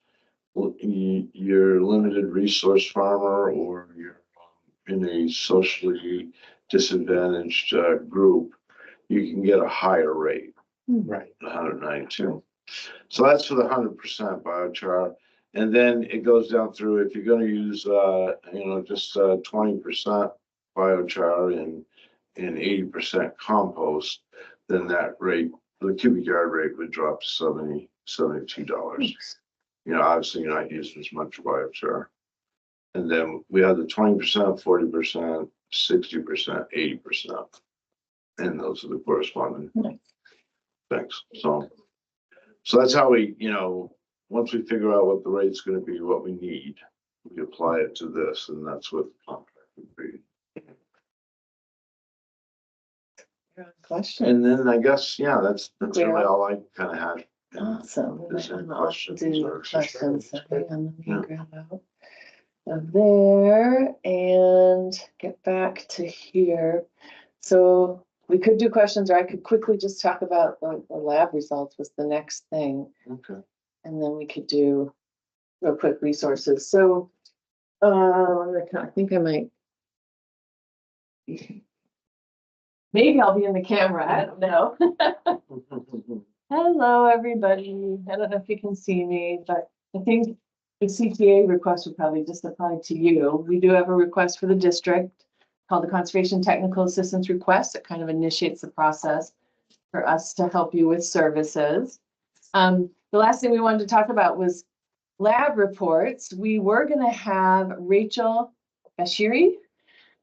you're limited resource farmer, or you're in a socially disadvantaged group, you can get a higher rate, Right. 192. So that's for the 100% biochar. And then it goes down through, if you're going to use, just 20% biochar and 80% compost, then that rate, the cubic yard rate would drop to $72. Obviously you're not using as much biochar. And then we have the 20%, 40%, 60%, 80%. And those are the corresponding things. So that's how we, once we figure out what the rate's gonna be, what we need, we apply it to this, and that's what the contract would be. Question. And then I guess, that's Yeah. really all I kind of had. Awesome. Is there I'll questions do or questions. suggestions? Hang on, let me Yeah. grab out of there and get back to here. So we could do questions, or I could quickly just talk about the lab results was the next thing. Okay. And then we could do real quick resources. So I think I might. Maybe I'll be in the camera. I don't know. Hello, everybody. I don't know if you can see me, but I think the CTA request would probably just apply to you. We do have a request for the district called the Conservation Technical Assistance Request. It kind of initiates the process for us to help you with services. The last thing we wanted to talk about was lab reports. We were going to have Rachel Bashiri,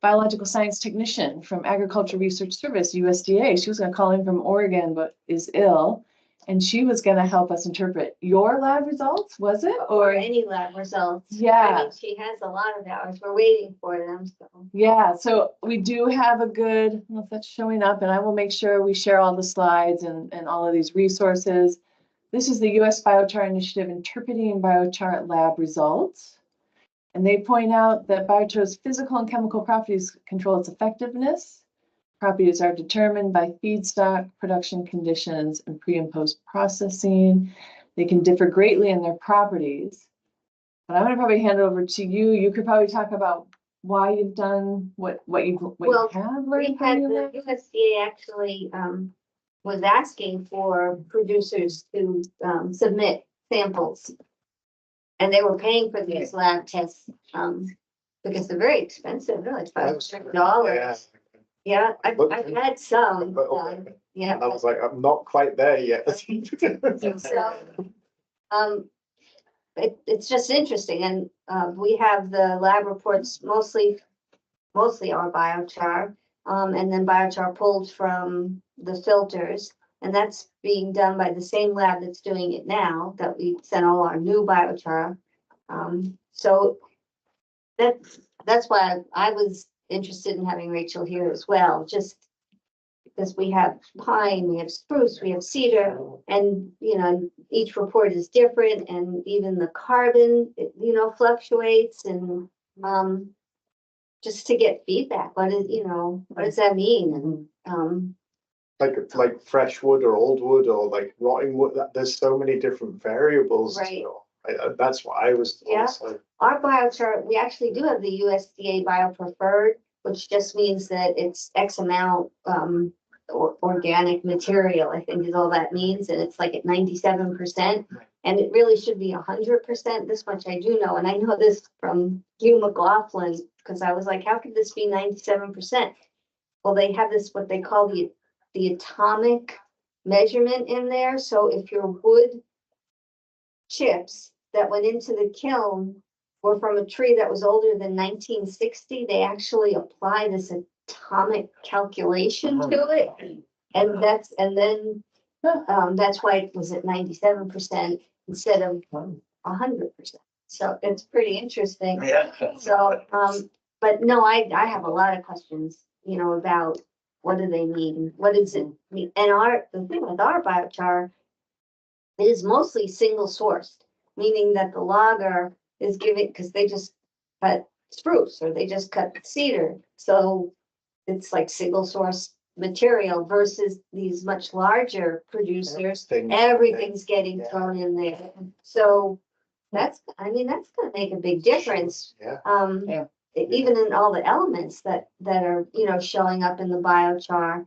biological science technician from Agriculture Research Service, USDA. She was going to call in from Oregon, but is ill. And she was going to help us interpret your lab results, was it? Or any lab results. Yeah. I mean, she has a lot of hours. We're waiting for them, so. Yeah, so we do have a good, I don't know if that's showing up, and I will make sure we share all the slides and all of these resources. This is the US Biochar Initiative Interpreting Biochar Lab Results. And they point out that biochar's physical and chemical properties control its effectiveness. Properties are determined by feedstock, production conditions, and pre and post processing. They can differ greatly in their properties. But I'm going to probably hand it over to you. You could probably talk about why you've done what you have learned. We had the USDA actually was asking for producers to submit samples. And they were paying for these lab tests, because they're very expensive, really, $500. Yeah, I've had some, yeah. And I was like, I'm not quite there yet. So, it's just interesting, and, we have the lab reports mostly are biochar. And then biochar pulled from the filters, and that's being done by the same lab that's doing it now, that we sent all our new biochar. So that's why I was interested in having Rachel here as well, just because we have pine, we have spruce, we have cedar, and, you know, each report is different, and even the carbon, you know, fluctuates, and, just to get feedback, what does that mean? And, like fresh wood or old wood or like rotting wood, there's so many different variables. Right. So that's what I was. Yeah. Also, our biochar, we actually do have the USDA biopreferred, which just means that it's X amount, organic material, I think is all that means, and it's like at 97%. And it really should be 100%. This much I do know, and I know this from Hugh McLaughlin, because I was like, how could this be 97%? Well, they have this, what they call the atomic measurement in there. So if your wood chips that went into the kiln were from a tree that was older than 1960, they actually apply this atomic calculation to it. And that's why it was at 97% instead of 100%. So it's pretty interesting. Yeah. So, but no, I have a lot of questions, you know, about what do they mean? What does it mean? And the thing with our biochar, it is mostly single sourced, meaning that the logger is giving, because they just cut spruce or they just cut cedar. So it's like single source material versus these much larger producers. Everything's getting thrown in there. So that's gonna make a big difference. Yeah. Even in all the elements that are, you know, showing up in the biochar.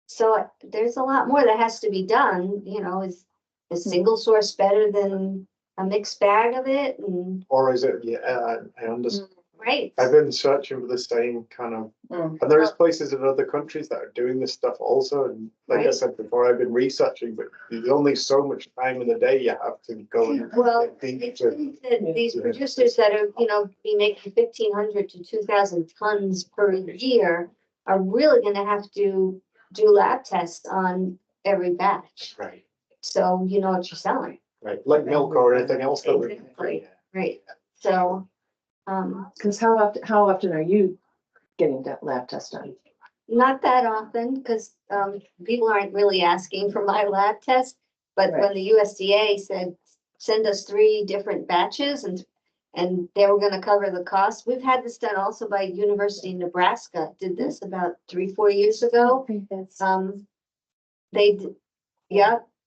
So there's a lot more that has to be done, you know, is a single source better than a mixed bag of it? And Or is it? Yeah, I understand. right. I've been searching for the same kind of, and there is places in other countries that are doing this stuff also. And like I Right. said before, I've been researching, but there's only so much time in the day you have to go and Well, dig it's into. that these producers that are, you know, be making 1,500 to 2,000 tons per year are really gonna have to do lab tests on every batch. Right, So you know what you're selling, right, like milk or anything else that we. Exactly. right? So, Because how often are you getting that lab test done? not that often, because, people aren't really asking for my lab test. But when the USDA said, send us 3 different batches and they were gonna cover the cost, we've had this done also by University of Nebraska, did this about 3-4 years ago. I think that's.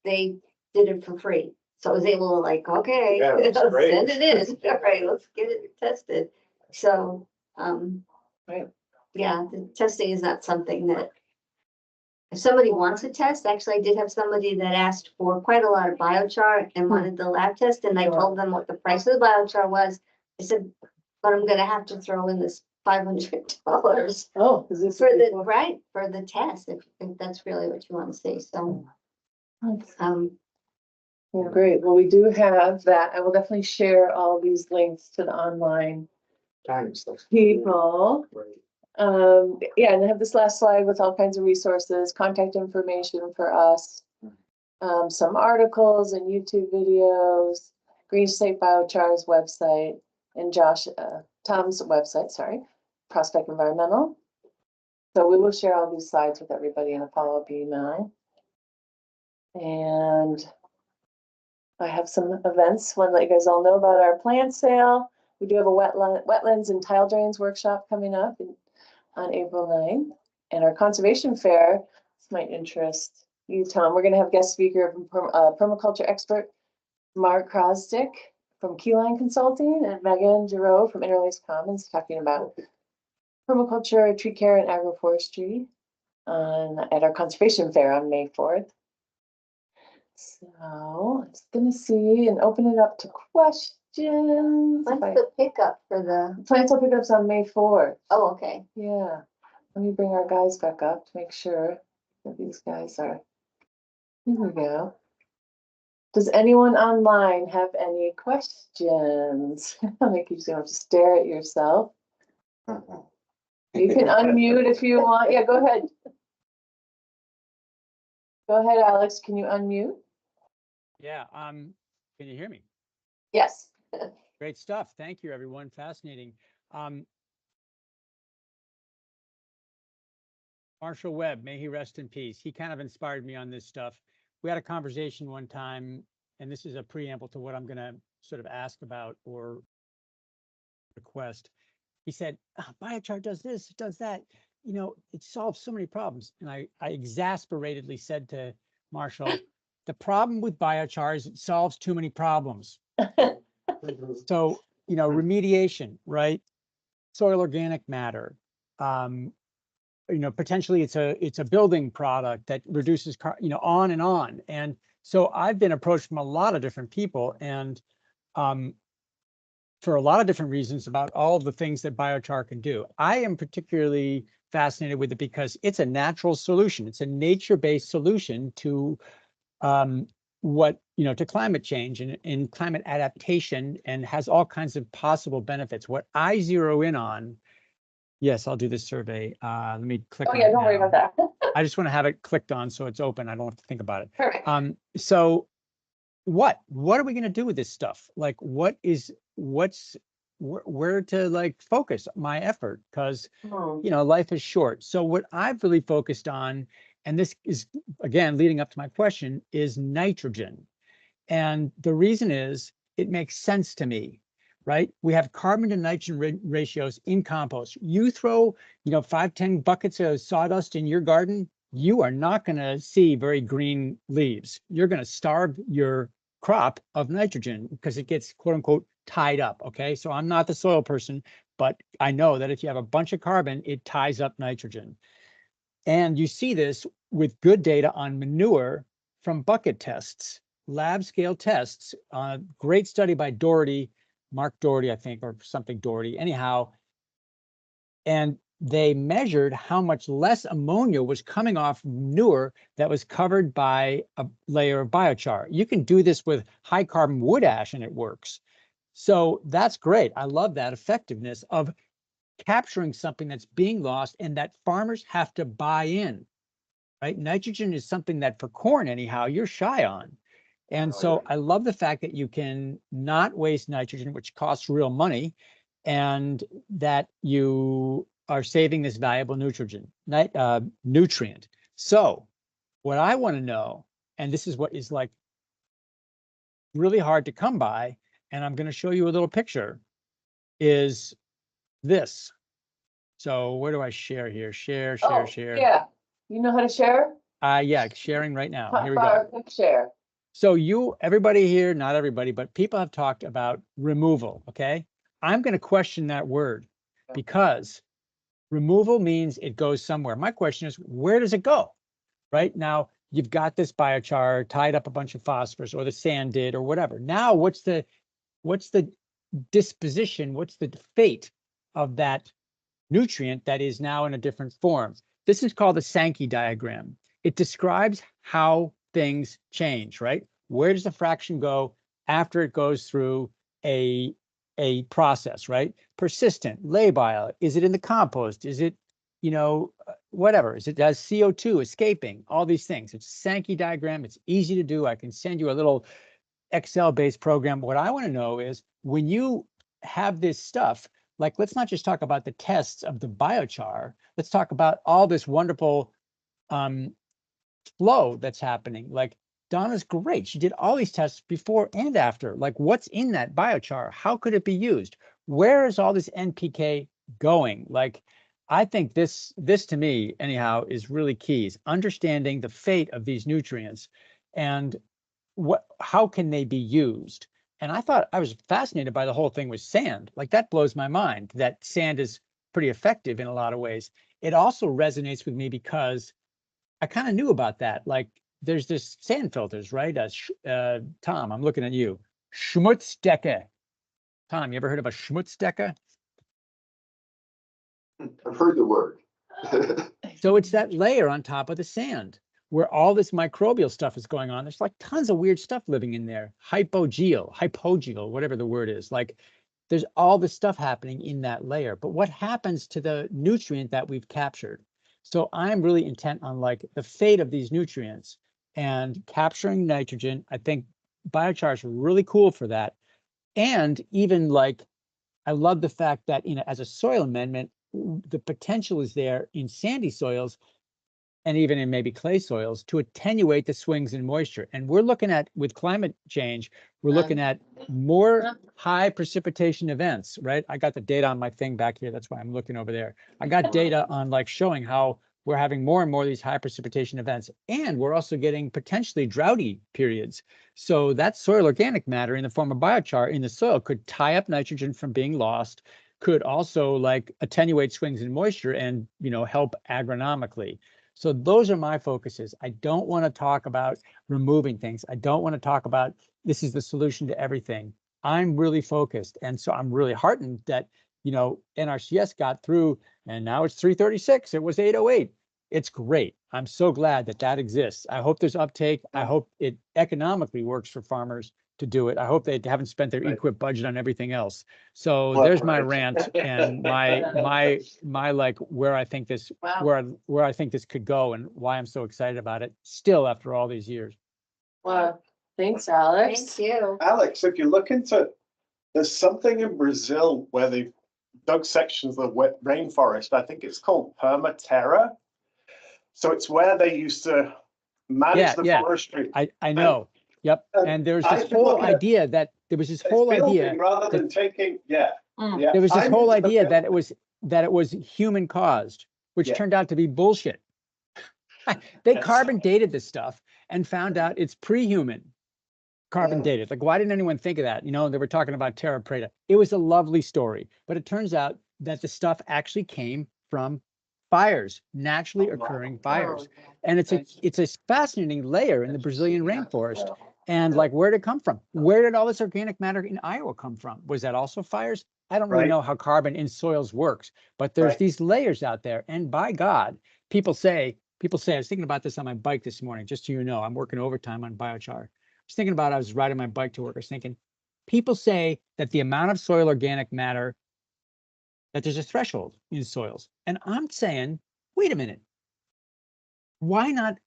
They did it for free. So I was able to like, okay, Yeah, that's great. send it in. All right, let's get it tested. So, Right. yeah, the testing is not something that, if somebody wants a test, actually, I did have somebody that asked for quite a lot of biochar and wanted the lab test, and I told them what the price of the biochar was. I said, but I'm gonna have to throw in this $500 Oh, is this for the test, if that's really what you want to see. So, Yeah, great. Well, we do have that. I will definitely share all these links to the online Thanks. That's people. great. Yeah, and I have this last slide with all kinds of resources, contact information for us, some articles and YouTube videos, Green State Biochar's website, and Tom's website, Prospect Environmental. So we will share all these slides with everybody in a follow-up email. And I have some events, one to let you guys all know about our plant sale. We do have a wetlands and tile drains workshop coming up on April 9th. And our conservation fair, this might interest you, Tom. We're going to have guest speaker from permaculture expert Mark Krosdick from Keyline Consulting and Megan Giroux from Interlaced Commons talking about permaculture, tree care, and agroforestry. at our conservation fair on May 4th. So I'm just gonna see and open it up to questions. When's the pickup for the, Plantel pickups on May 4th. oh, okay. Yeah, let me bring our guys back up to make sure that these guys are. Here we go. Does anyone online have any questions? I think you're just gonna have to stare at yourself. You can unmute if you want. Yeah, go ahead. Go ahead, Alex. Can you unmute? Yeah, can you hear me? Yes. Great stuff. Thank you, everyone. Fascinating. Marshall Webb, may he rest in peace. He kind of inspired me on this stuff. We had a conversation one time, and this is a preamble to what I'm going to sort of ask about or request. He said, biochar does this, it does that. You know, it solves so many problems. And I exasperatedly said to Marshall, the problem with biochar is it solves too many problems. So, you know, remediation, right? Soil organic matter. You know, potentially it's a building product that reduces, you know, on and on. And so I've been approached from a lot of different people, and for a lot of different reasons about all of the things that biochar can do. I am particularly fascinated with it because it's a natural solution. It's a nature-based solution to to climate change and climate adaptation, and has all kinds of possible benefits. What I zero in on, yes, I'll do this survey. Let me click on Oh yeah, it don't worry now. about that. I just want to have it clicked on so it's open. I don't have to think about it. Perfect. So what are we going to do with this stuff? Like, where to like focus my effort? Because you know, life is short. So what I've really focused on, and this is again leading up to my question, is nitrogen. And the reason is it makes sense to me, right? We have carbon to nitrogen ratios in compost. You throw, you know, 5-10 buckets of sawdust in your garden, you are not going to see very green leaves. You're going to starve your crop of nitrogen because it gets quote unquote tied up. Okay. So I'm not the soil person, but I know that if you have a bunch of carbon, it ties up nitrogen. And you see this with good data on manure from bucket tests, lab scale tests. Great study by Mark Doherty, I think, or something Doherty, anyhow. And they measured how much less ammonia was coming off manure that was covered by a layer of biochar. You can do this with high carbon wood ash and it works. So that's great. I love that effectiveness of capturing something that's being lost and that farmers have to buy in, right? Nitrogen is something that for corn anyhow, you're shy on. And so I love the fact that you can not waste nitrogen, which costs real money, and that you are saving this valuable nutrient. So what I want to know, and this is what is like really hard to come by, and I'm going to show you a little picture, is this. So where do I share here? Share. Yeah. You know how to share? Yeah, sharing right now. Here we go. Fire, quick share. So everybody here, not everybody, but people have talked about removal, okay? I'm going to question that word because removal means it goes somewhere. My question is, where does it go? Right now, you've got this biochar tied up a bunch of phosphorus, or the sand did, or whatever. Now, what's the disposition? What's the fate of that nutrient that is now in a different form? This is called the Sankey diagram. It describes how things change, right? Where does the fraction go after it goes through a process, right? Persistent, labile, is it in the compost? Is it, you know, whatever? Is it has CO2 escaping? All these things. It's a Sankey diagram. It's easy to do. I can send you a little Excel-based program. What I want to know is when you have this stuff, like, let's not just talk about the tests of the biochar. Let's talk about all this wonderful flow that's happening. Like, Donna's great. She did all these tests before and after. Like, what's in that biochar? How could it be used? Where is all this NPK going? Like, I think this to me, anyhow, is really key, is understanding the fate of these nutrients and how can they be used? And I was fascinated by the whole thing with sand. Like, that blows my mind that sand is pretty effective in a lot of ways. it also resonates with me because I kind of knew about that. Like there's this sand filters, right? Tom, I'm looking at you. Schmutzdecke. Tom, you ever heard of a Schmutzdecke? I've heard the word. So it's that layer on top of the sand where all this microbial stuff is going on. There's like tons of weird stuff living in there. Hypogeal, whatever the word is. Like there's all this stuff happening in that layer. But what happens to the nutrient that we've captured? So I'm really intent on like the fate of these nutrients and capturing nitrogen. I think biochar is really cool for that. And even like, I love the fact that, as a soil amendment, the potential is there in sandy soils and even in maybe clay soils to attenuate the swings in moisture. And we're looking at, with climate change, we're looking at more high precipitation events, right? I got the data on my thing back here. That's why I'm looking over there. I got data on like showing how we're having more and more of these high precipitation events. And we're also getting potentially droughty periods. So that soil organic matter in the form of biochar in the soil could tie up nitrogen from being lost, could also like attenuate swings in moisture and, help agronomically. So those are my focuses. I don't want to talk about removing things. I don't want to talk about this is the solution to everything. I'm really focused. And so I'm really heartened that, NRCS got through and now it's 336. It was 808. It's great. I'm so glad that that exists. I hope there's uptake. I hope it economically works for farmers to do it. I hope they haven't spent their equip budget on everything else. So there's my rant and my like where I think this where I think this could go and why I'm so excited about it still after all these years. Wow. Thanks, Alex. Thank you. Alex, if you look into, there's something in Brazil where they've dug sections of the wet rainforest. I think it's called permaterra. So it's where they used to manage the forestry. I know. Yep. And there's this whole idea that there was this whole idea rather than taking, there was this whole idea that it was human caused, which turned out to be bullshit. They carbon dated this stuff and found out it's pre-human carbon dated. Like, why didn't anyone think of that? They were talking about terra preta. It was a lovely story, but it turns out that the stuff actually came from fires, naturally occurring fires. And it's a fascinating layer in the Brazilian rainforest. And like, where did it come from? Where did all this organic matter in Iowa come from? Was that also fires? I don't really know how carbon in soils works, but there's these layers out there. And by God, people say, I was thinking about this on my bike this morning, just so you know, I'm working overtime on biochar. I was riding my bike to work. I was thinking, people say that the amount of soil organic matter, that there's a threshold in soils. And I'm saying, wait a minute. Why not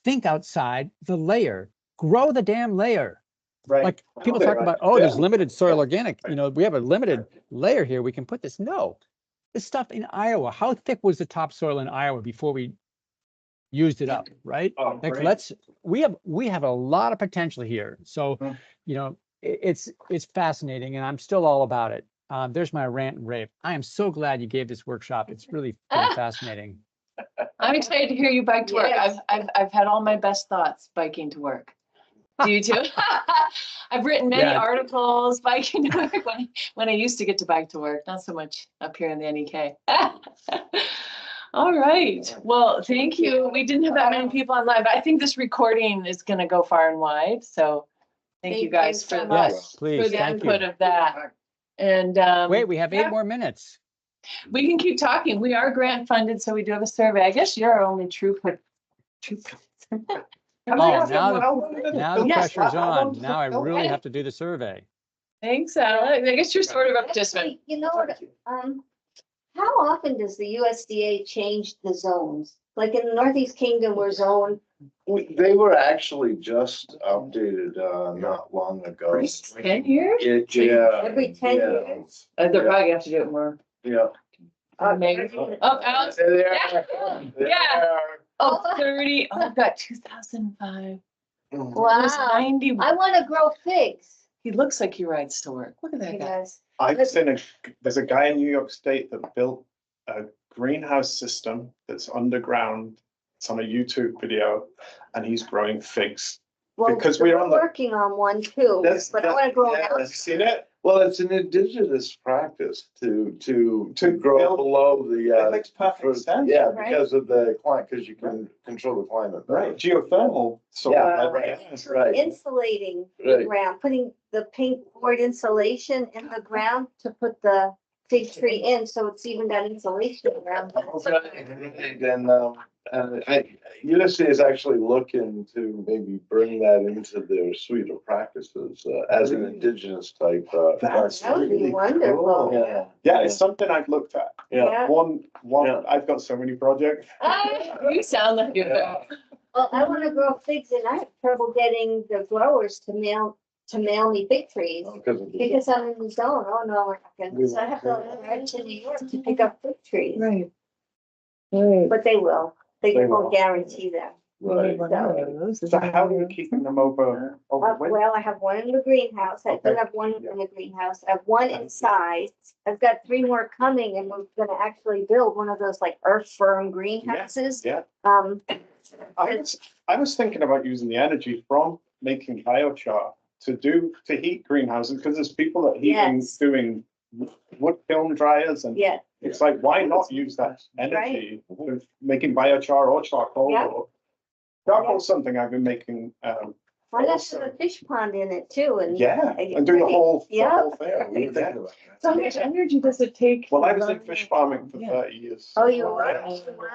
think outside the layer? Grow the damn layer. Like people talk about, there's limited soil organic. We have a limited layer here. We can put this. No, this stuff in Iowa. How thick was the topsoil in Iowa before we used it up? Right? We have a lot of potential here. So, it's fascinating, and I'm still all about it. There's my rant and rave. I am so glad you gave this workshop. It's really been fascinating. I'm excited to hear you bike to work. Yes. I've had all my best thoughts biking to work. Do you too? I've written many articles biking to work when I used to get to bike to work, not so much up here in the NEK. All right. Well, thank you. We didn't have that many people online, but I think this recording is going to go far and wide. So thank you guys for the input of that. And wait, we have 8 more minutes. We can keep talking. We are grant funded, so we do have a survey. I guess you're our only true. Now the pressure's on. Now I really have to do the survey. Thanks, Alex. I guess you're sort of a participant. You know what? How often does the USDA change the zones? Like in the Northeast Kingdom, we're zoned. They were actually just updated not long ago. 10 years? Every 10 years? They're probably gonna have to do it more. Yeah. Maybe. Oh, Alex. Yeah. Oh, 30. Oh, I've got 2005. Wow. 90. I want to grow figs. He looks like he rides to work. Look at that guy. I've seen there's a guy in New York State that built a greenhouse system that's underground. It's on a YouTube video, and he's growing figs. Well, because we're working on one too, but I want to grow it out. Have you seen it? Well, it's an indigenous practice to grow build- below the. It makes perfect sense. Yeah, Right. because of the climate, because you can control the climate. Right, geothermal sort Yeah, of. right. Actually Right. insulating the Right. ground, putting the pink board insulation in the ground to put the fig tree in, so it's even got insulation around. And USC is actually looking to maybe bring that into their suite of practices as an indigenous type. That's That would be really wonderful. cool. Yeah. Yeah, it's something I've looked at. Yeah. One, Yeah. I've got so many projects. You sound like you. Yeah. Well, I wanna grow figs and I have trouble getting the growers to mail me fig trees. Because of the- Because I'm in the zone, oh no, we're not gonna, so I have to ride to New York to pick up fig trees, Right. Right. but they will, They won't will. guarantee that. Right. So how are you keeping them over winter? Well, I have one in the greenhouse, I do Okay. have one in the greenhouse, I have one inside. I've got 3 more coming and we're gonna actually build one of those like earth firm greenhouses. Yeah. I I was thinking about using the energy from making biochar to heat greenhouses, because there's people that Yes. doing wood kiln dryers, and yeah, it's like, why not use that energy with making biochar or charcoal? Yeah. Or charcoal's something I've been making, why not put a fish pond in it too and. yeah, and do the whole Yeah. thing. We were thinking about that. So how much energy does it take? Well, I to was in run fish it? farming for Yeah. 30 years. Oh, you Right. are? Wow.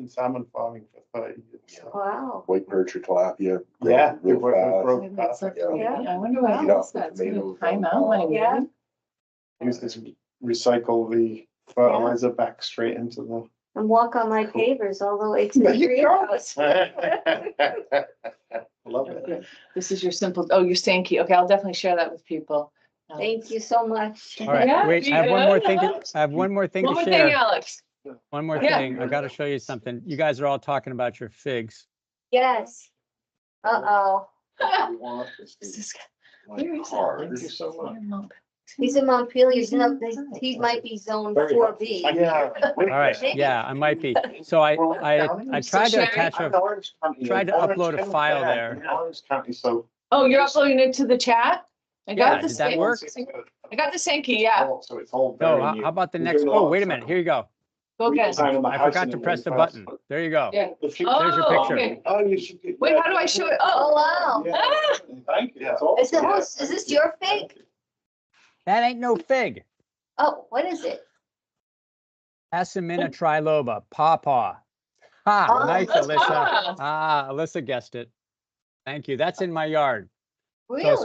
In salmon farming for 30 years. so. Wow. White perch or tilapia. Yeah, Real it would fast. grow I bet so perfect. cool. Yeah. I wonder why Eat off else the that's gonna tomatoes time on out my top. Yeah. wood. Use this, recycle the fertilizer back straight into the. And walk on my pavers all the way to There the you go. greenhouse. Love it. This is your simple, oh, your Sankey. Okay, I'll definitely share that with people. Thank you so much. All right, Yeah, wait, be I have one more thing good. I have one more thing One to more thing, share. Alex. One more Yeah. thing. I got to show you something. You guys are all talking about your figs. Yes. Uh-oh. We want this This to is- like Where is hard. Alex? Thank you so much. He's in Montpelier, he might be zone Very 4B. Yeah. All right, yeah, I might be. So I tried to Sherry, attach I'm a, in Orange County, tried to Orange upload a County, file yeah, there. I'm in Orange County, so. Oh, you're uploading it to the chat? I Yeah, got the did that Sankey. work? I got the Sankey, yeah. So it's all no, very how new. how about the We're next, doing a oh, lot wait a of minute, here you go. Go again. redesign on the I house forgot and to it press the went button. fast. There you go. Yeah. There's your Oh, picture. okay. Oh, you should. Wait, how do I show it? Oh, Oh, wow. Yeah, thank you. Yeah. That's Is the awesome. host, is this your fig? That ain't no fig. Oh, what is it? Asimina triloba, pawpaw. Ha, Oh, nice, that's Alyssa. fun. Ah, Alyssa guessed it. Thank you. That's in my yard. So Really?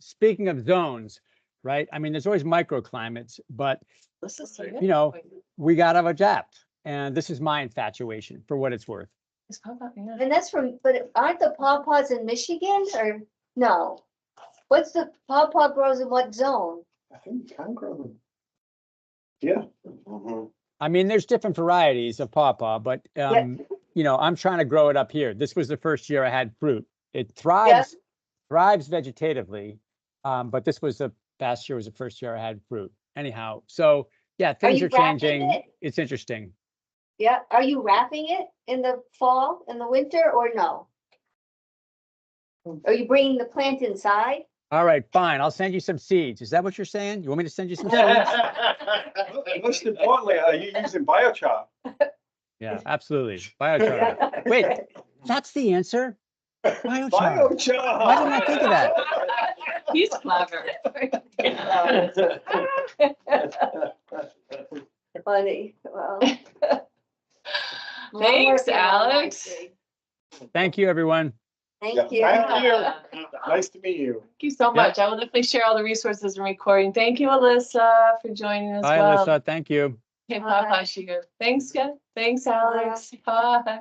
speaking of zones, right? I mean, there's always microclimates, but this is so you know, we gotta adapt. And this is my infatuation for what it's worth. It's pop-up, yeah. And that's from, but aren't the pawpaws in Michigan or no? What's the pawpaw grows in what zone? I think you can grow them. Yeah. Mhm. I mean, there's different varieties of pawpaw, but you know, I'm trying to grow it up here. This was the first year I had fruit. It thrives vegetatively, but this was the past year was the first year I had fruit. Anyhow, so yeah, things you are wrapping changing. it? It's interesting. Yeah, are you wrapping it in the fall, in the winter, or no? Are you bringing the plant inside? All right, fine. I'll send you some seeds. Is that what you're saying? You want me to send you some seeds? Most importantly, are you using biochar? Yeah, absolutely. Biochar. Wait, that's the answer. Biochar. Biochar. Why didn't I think of that? He's clever. Funny, well. Thanks, Alex. Thank you, everyone. Thank you. Thank you. Nice to meet you. Thank you so much. I will definitely share all the resources and recording. Thank you, Alyssa, for joining as Bye, well. Alyssa. Thank you. Okay, bye, Shiga. Thanks, Alex. Bye.